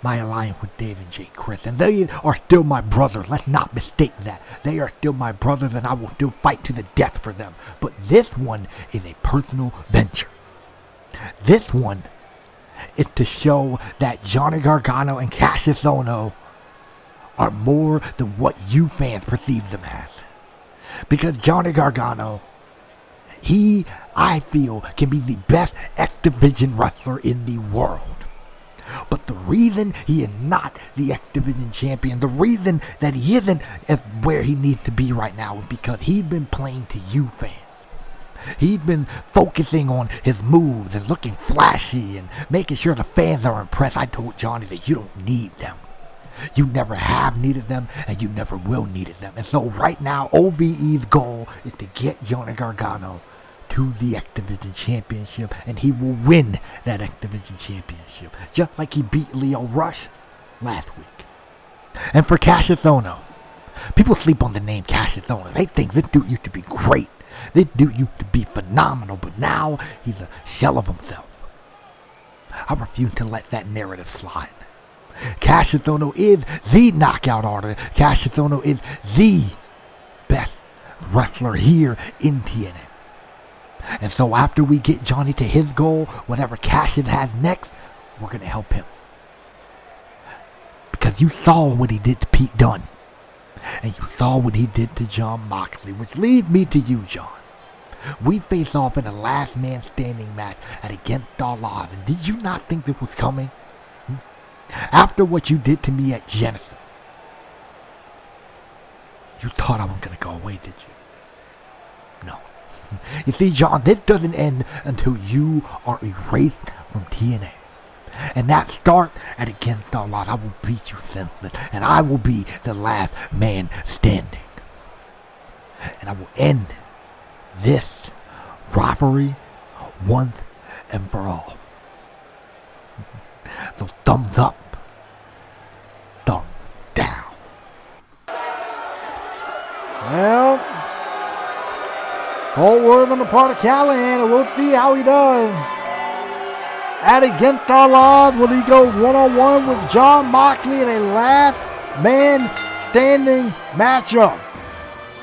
my alliance with Dave and Jake Chris, and they are still my brothers. Let's not mistake that. They are still my brothers, and I will still fight to the death for them. But this one is a personal venture. This one is to show that Johnny Gargano and Cassius Ohno are more than what you fans perceive them as. Because Johnny Gargano, I feel, can be the best X Division wrestler in the world. But the reason he is not the X Division champion, the reason that he isn't as where he needs to be right now, is because he's been playing to you fans. He's been focusing on his moves and looking flashy and making sure the fans are impressed. I told Johnny that you don't need them. You never have needed them, and you never will need them. And so right now, OVE's goal is to get Johnny Gargano to the X Division Championship, and he will win that X Division Championship, just like he beat Leo Rush last week. And for Cassius Ohno, people sleep on the name Cassius Ohno. They think this dude used to be great. This dude used to be phenomenal, but now he's a shell of himself. I refuse to let that narrative slide. Cassius Ohno is the knockout artist. Cassius Ohno is the best wrestler here in TNA. And so after we get Johnny to his goal, whatever Cassius has next, we're going to help him. Because you saw what he did to Pete Dunn. And you saw what he did to Jon Moxley, which leads me to you, John. We face off in a last man standing match at Against All Odds, and did you not think this was coming? After what you did to me at Genesis, you thought I wasn't going to go away, did you? No. You see, John, this doesn't end until you are erased from TNA. And that start at Against All Odds. I will beat you senseless, and I will be the last man standing. And I will end this rivalry once and for all. So thumbs up, thumb down. Well, Paul Worth on the part of Callahan, and we'll see how he does. At Against All Odds, will he go one-on-one with Jon Moxley in a last man standing matchup?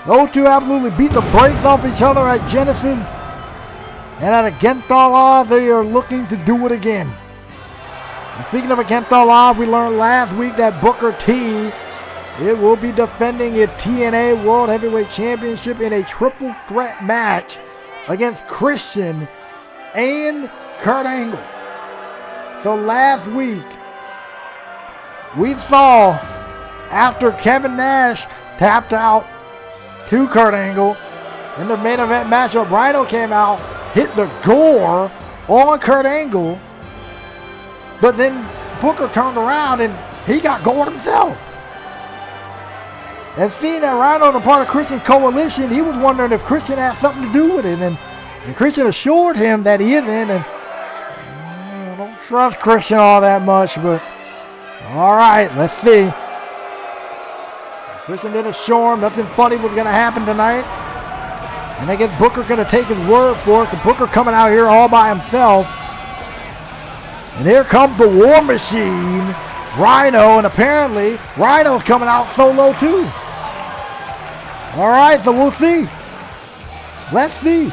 Those two absolutely beat the brakes off each other at Genesis. And at Against All Odds, they are looking to do it again. And speaking of Against All Odds, we learned last week that Booker T, it will be defending its TNA World Heavyweight Championship in a triple threat match against Christian and Kurt Angle. So last week, we saw after Kevin Nash tapped out to Kurt Angle in the main event matchup, Rhyno came out hit the gore on Kurt Angle, but then Booker turned around and he got gored himself. And seeing that Rhyno was a part of Christian's coalition, he was wondering if Christian had something to do with it. And Christian assured him that he isn't. And I don't trust Christian all that much, but all right, let's see. Christian did assure him nothing funny was going to happen tonight. And I guess Booker going to take his word for it. The Booker coming out here all by himself. And here comes the War Machine, Rhyno, and apparently Rhyno's coming out solo too. All right, so we'll see. Let's see.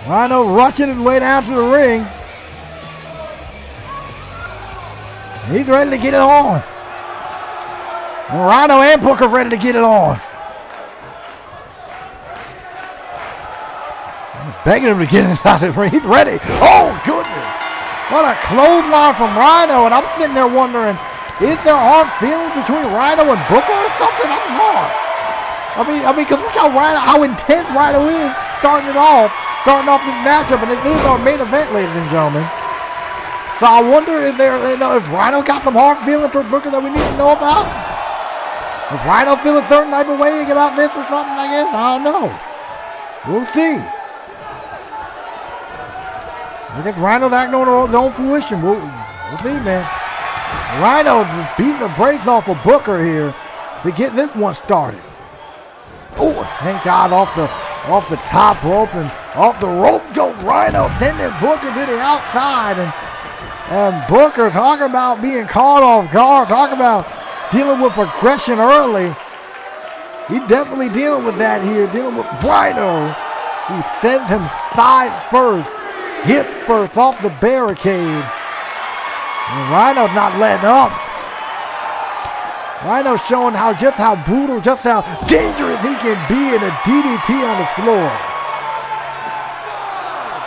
Rhyno rushing his way down to the ring. He's ready to get it on. And Rhyno and Booker ready to get it on. I'm begging him to get inside the ring. He's ready. Oh, goodness. What a clothesline from Rhyno. And I'm sitting there wondering, is there hard feelings between Rhyno and Booker or something? I'm not. I mean, because look how intense Rhyno is starting off this matchup, and it is our main event, ladies and gentlemen. So I wonder if Rhyno got some hard feelings for Booker that we need to know about. If Rhyno feel a certain type of way about this or something, I guess, I don't know. We'll see. I guess Rhyno's acting on his own fruition. We'll see, man. Rhyno's beating the brakes off of Booker here to get this one started. Oh, thank God off the top rope, and off the rope goes Rhyno, sending Booker to the outside, and Booker talking about being caught off guard, talking about dealing with aggression early. He's definitely dealing with that here, dealing with Rhyno, who sends him side first, hip first off the barricade. And Rhyno's not letting up. Rhyno showing just how brutal, just how dangerous he can be in a DDT on the floor.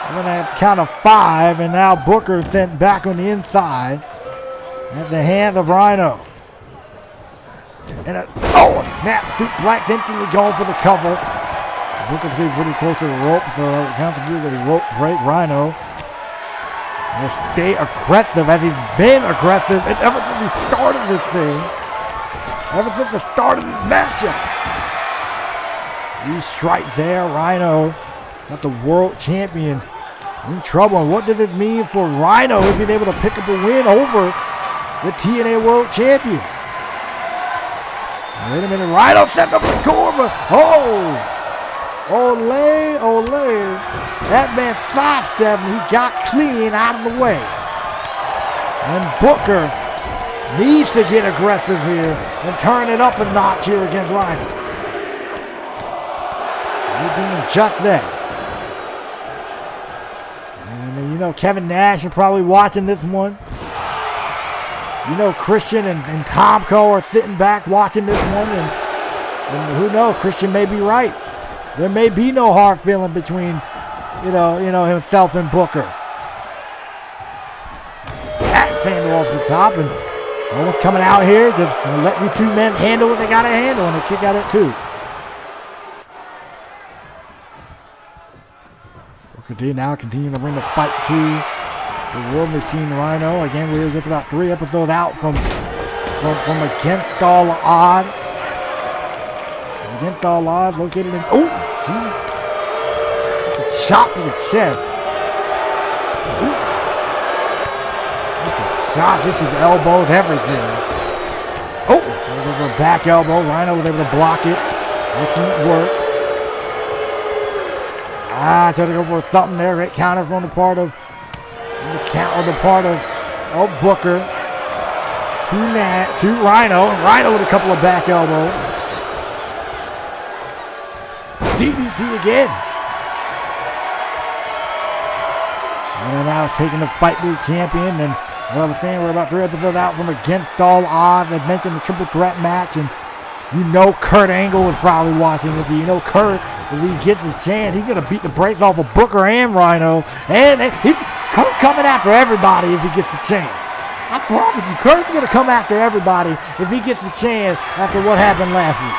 And then at count of 5, and now Booker sent back on the inside at the hands of Rhyno. And a snap suplex, instantly going for the cover. Booker's pretty close to the rope, so it counts as a rope break. Rhyno will stay aggressive as he's been aggressive and ever since he started this thing. Ever since the start of this matchup. He's right there. Rhyno, got the world champion, in trouble. And what does this mean for Rhyno if he's able to pick up a win over the TNA world champion? Wait a minute. Rhyno setting up the corner. Ole. That man sidestepped and he got clean out of the way. And Booker needs to get aggressive here and turn it up a notch here against Rhyno. He's doing just that. And Kevin Nash is probably watching this one. Christian and Tomko are sitting back watching this one, and who knows, Christian may be right. There may be no hard feeling between, himself and Booker. That handle off the top, and Noam's coming out here, just let these two men handle what they got to handle, and they kick out at 2. Booker now continuing to bring the fight to the War Machine Rhyno. Again, we're just about 3 episodes out from Against All Odds. Against All Odds, located in. Oh, it's a shot to the chest. Shot, this is elbows, everything. Oh, so there's a back elbow. Rhyno was able to block it. Excellent work. Trying to go for something there. Great counter from the part of Booker. To Rhyno. And Rhyno with a couple of back elbows. DDT again. And now it's taking the fight to the champion. And well, the thing, we're about 3 episodes out from Against All Odds. I mentioned the triple threat match, and Kurt Angle was probably watching with you. Kurt, if he gets his chance, he's gonna beat the brakes off of Booker and Rhyno, and Kurt coming after everybody if he gets the chance. I promise you, Kurt's gonna come after everybody if he gets the chance after what happened last week.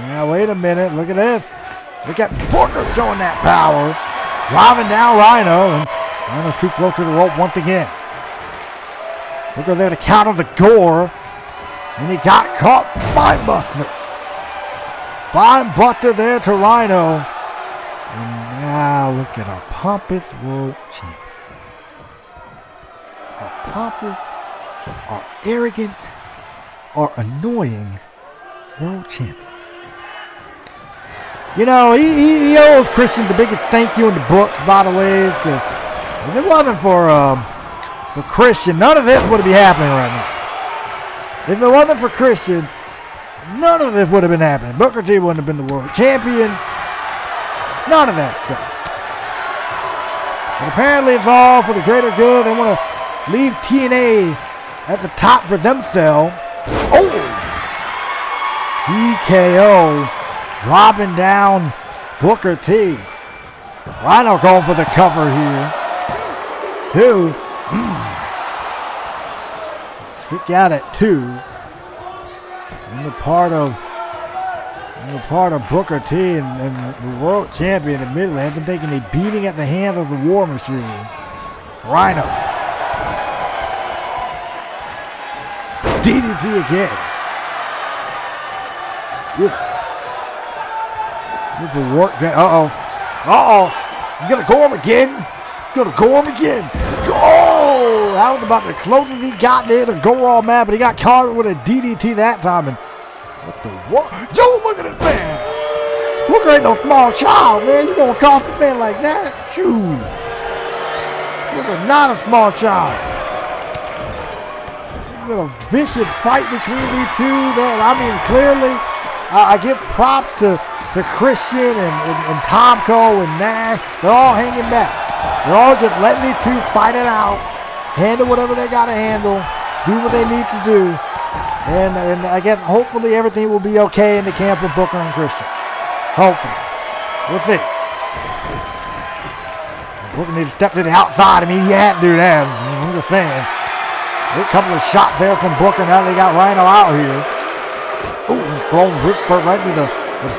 Now Now, wait a minute. Look at this. Look at Booker showing that power. Driving down Rhyno. And Rhyno's too close to the rope once again. Booker there to counter the gore. And he got caught. Spine buster. Spine buster there to Rhyno. And now look at our pompous world champion. Our pompous, our arrogant, our annoying world champion. You know, he owes Christian the biggest thank you in the book, by the way. If it wasn't for Christian, none of this would be happening right now. If it wasn't for Christian, none of this would have been happening. Booker T wouldn't have been the world champion. None of that stuff. But apparently it's all for the greater good. They want to leave TNA at the top for themselves. Oh! TKO dropping down Booker T. Rhyno going for the cover here. Two. Kick out at 2. On the part of Booker T and the world champion, admittedly, have been taking a beating at the hands of the War Machine. Rhyno. DDT again. This will work. You gonna go him again? Oh! That was about the closest he got there to go all mad, but he got caught with a DDT that time. And what? Yo, look at this man. Booker ain't no small child, man. You gonna toss a man like that? Shoot. Booker not a small child. A little vicious fight between these two. That I mean, clearly, I give props to Christian and Tomko and Nash. They're all hanging back. They're all just letting these two fight it out, handle whatever they got to handle, do what they need to do, and I guess hopefully everything will be okay in the camp of Booker and Christian. Hopefully. We'll see. Booker needs to step to the outside. I mean, he had to do that. I'm just saying. A couple of shots there from Booker. Now they got Rhyno out here. Ooh, thrown Whisper right to the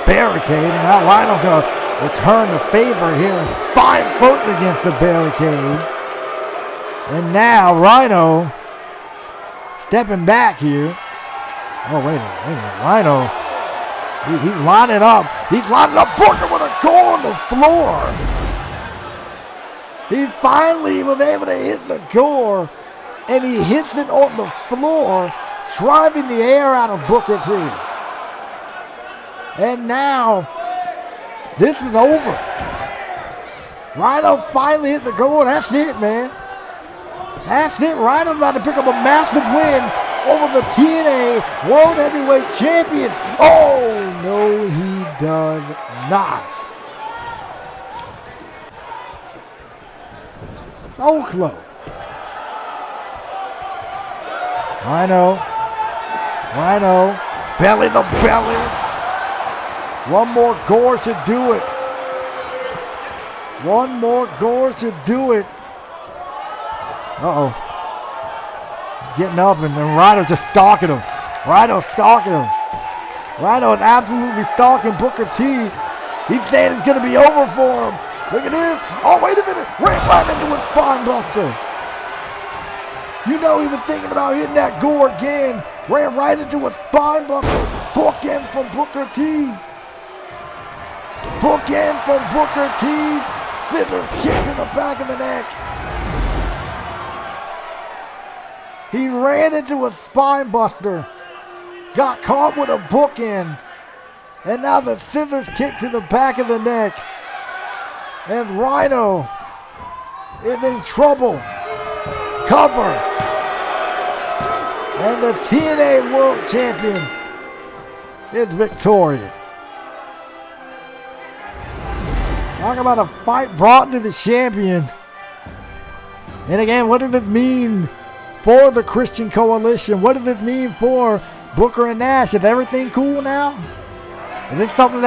barricade, and now Rhyno's going to return the favor here and spine first against the barricade. And now Rhyno stepping back here. Oh, wait a minute. Rhyno, he's lining up. He's lining up Booker with a goal on the floor. He finally was able to hit the gore, and he hits it on the floor, driving the air out of Booker T. And now, this is over. Rhyno finally hit the goal. That's it, man. That's it. Rhyno's about to pick up a massive win over the TNA World Heavyweight Champion. Oh, no, he does not. So close. Rhyno, belly to belly. One more gore should do it. One more gore should do it. Uh-oh. Getting up, and Rhyno's just stalking him. Rhyno is absolutely stalking Booker T. He's saying it's going to be over for him. Look at this. Oh, wait a minute. Ran right into a spine buster. You know he was thinking about hitting that gore again. Ran right into a spine buster. Bookend from Booker T. Bookend from Booker T. Scissors kick in the back of the neck. He ran into a spine buster. Got caught with a bookend. And now the scissors kick to the back of the neck. And Rhyno is in trouble. Cover. And the TNA World Champion is victorious. Talk about a fight brought to the champion. And again, what does this mean for the Christian Coalition? What does this mean for Booker and Nash? Is everything cool now? Is this something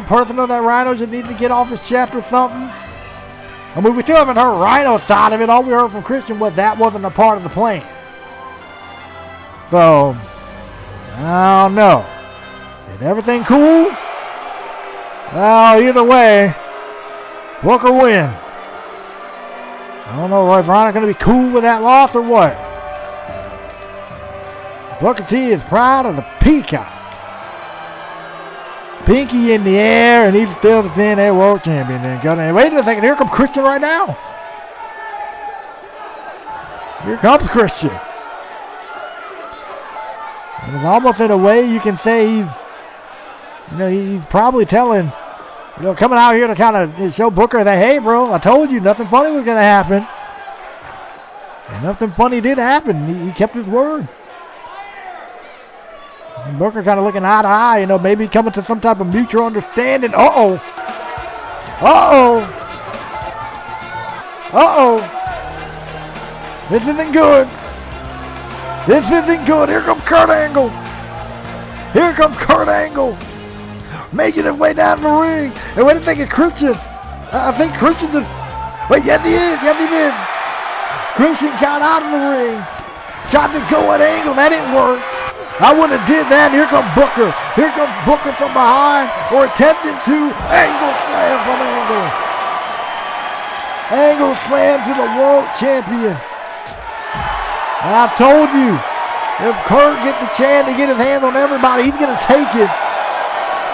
personal that Rhyno just needs to get off his chest or something? I mean, we still haven't heard Rhyno's side of it. All we heard from Christian was that wasn't a part of the plan. So, I don't know. Is everything cool? Well, either way, Booker wins. I don't know, Roy Rhyno going to be cool with that loss or what? Booker T is proud of the peacock. Pinky in the air, and he's still the TNA World Champion. And wait a second, here comes Christian right now. Here comes Christian. And it's almost in a way you can say he's probably telling, coming out here to kind of show Booker that, hey, bro, I told you nothing funny was going to happen. And nothing funny did happen. He kept his word. And Booker kind of looking eye to eye, maybe coming to some type of mutual understanding. Uh-oh. This isn't good. Here comes Kurt Angle. Making his way down the ring. And what do you think of Christian? I think Christian just... Wait, yes he did. Christian got out of the ring. Tried to go at Angle. That didn't work. I wouldn't have did that. Here comes Booker. From behind. Or attempting to. Angle slam from Angle. Angle slam to the world champion. And I told you, if Kurt gets the chance to get his hands on everybody, he's going to take it.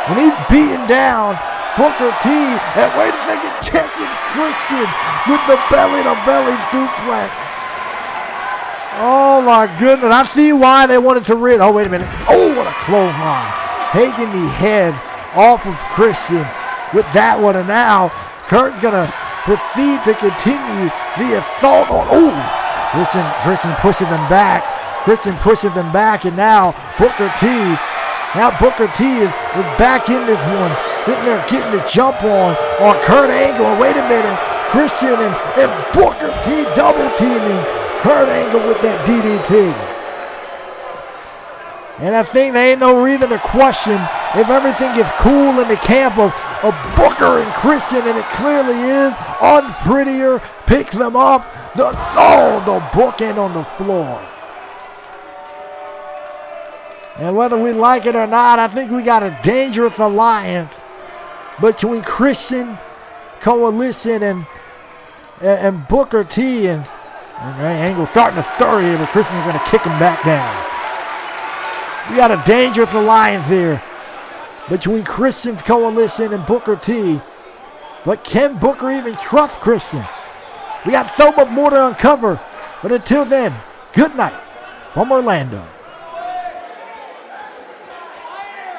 And he's beating down Booker T. And wait a second, catching Christian with the belly-to-belly suplex. Oh, my goodness. I see why they wanted to rid. Oh, wait a minute. Oh, what a clothesline. Taking the head off of Christian with that one. And now Kurt's going to proceed to continue the assault on... Oh, Christian pushes them back. And now Booker T. is back in this one. Getting the jump on Kurt Angle. Wait a minute. Christian and Booker T double teaming Kurt Angle with that DDT. And I think there ain't no reason to question if everything is cool in the camp of Booker and Christian, and it clearly is. Unprettier picks them up. The bookend on the floor. And whether we like it or not, I think we got a dangerous alliance between Christian Coalition and Booker T. And Angle starting to stir here, but Christian's going to kick him back down. We got a dangerous alliance here between Christian's Coalition and Booker T. But can Booker even trust Christian? We got so much more to uncover. But until then, good night from Orlando.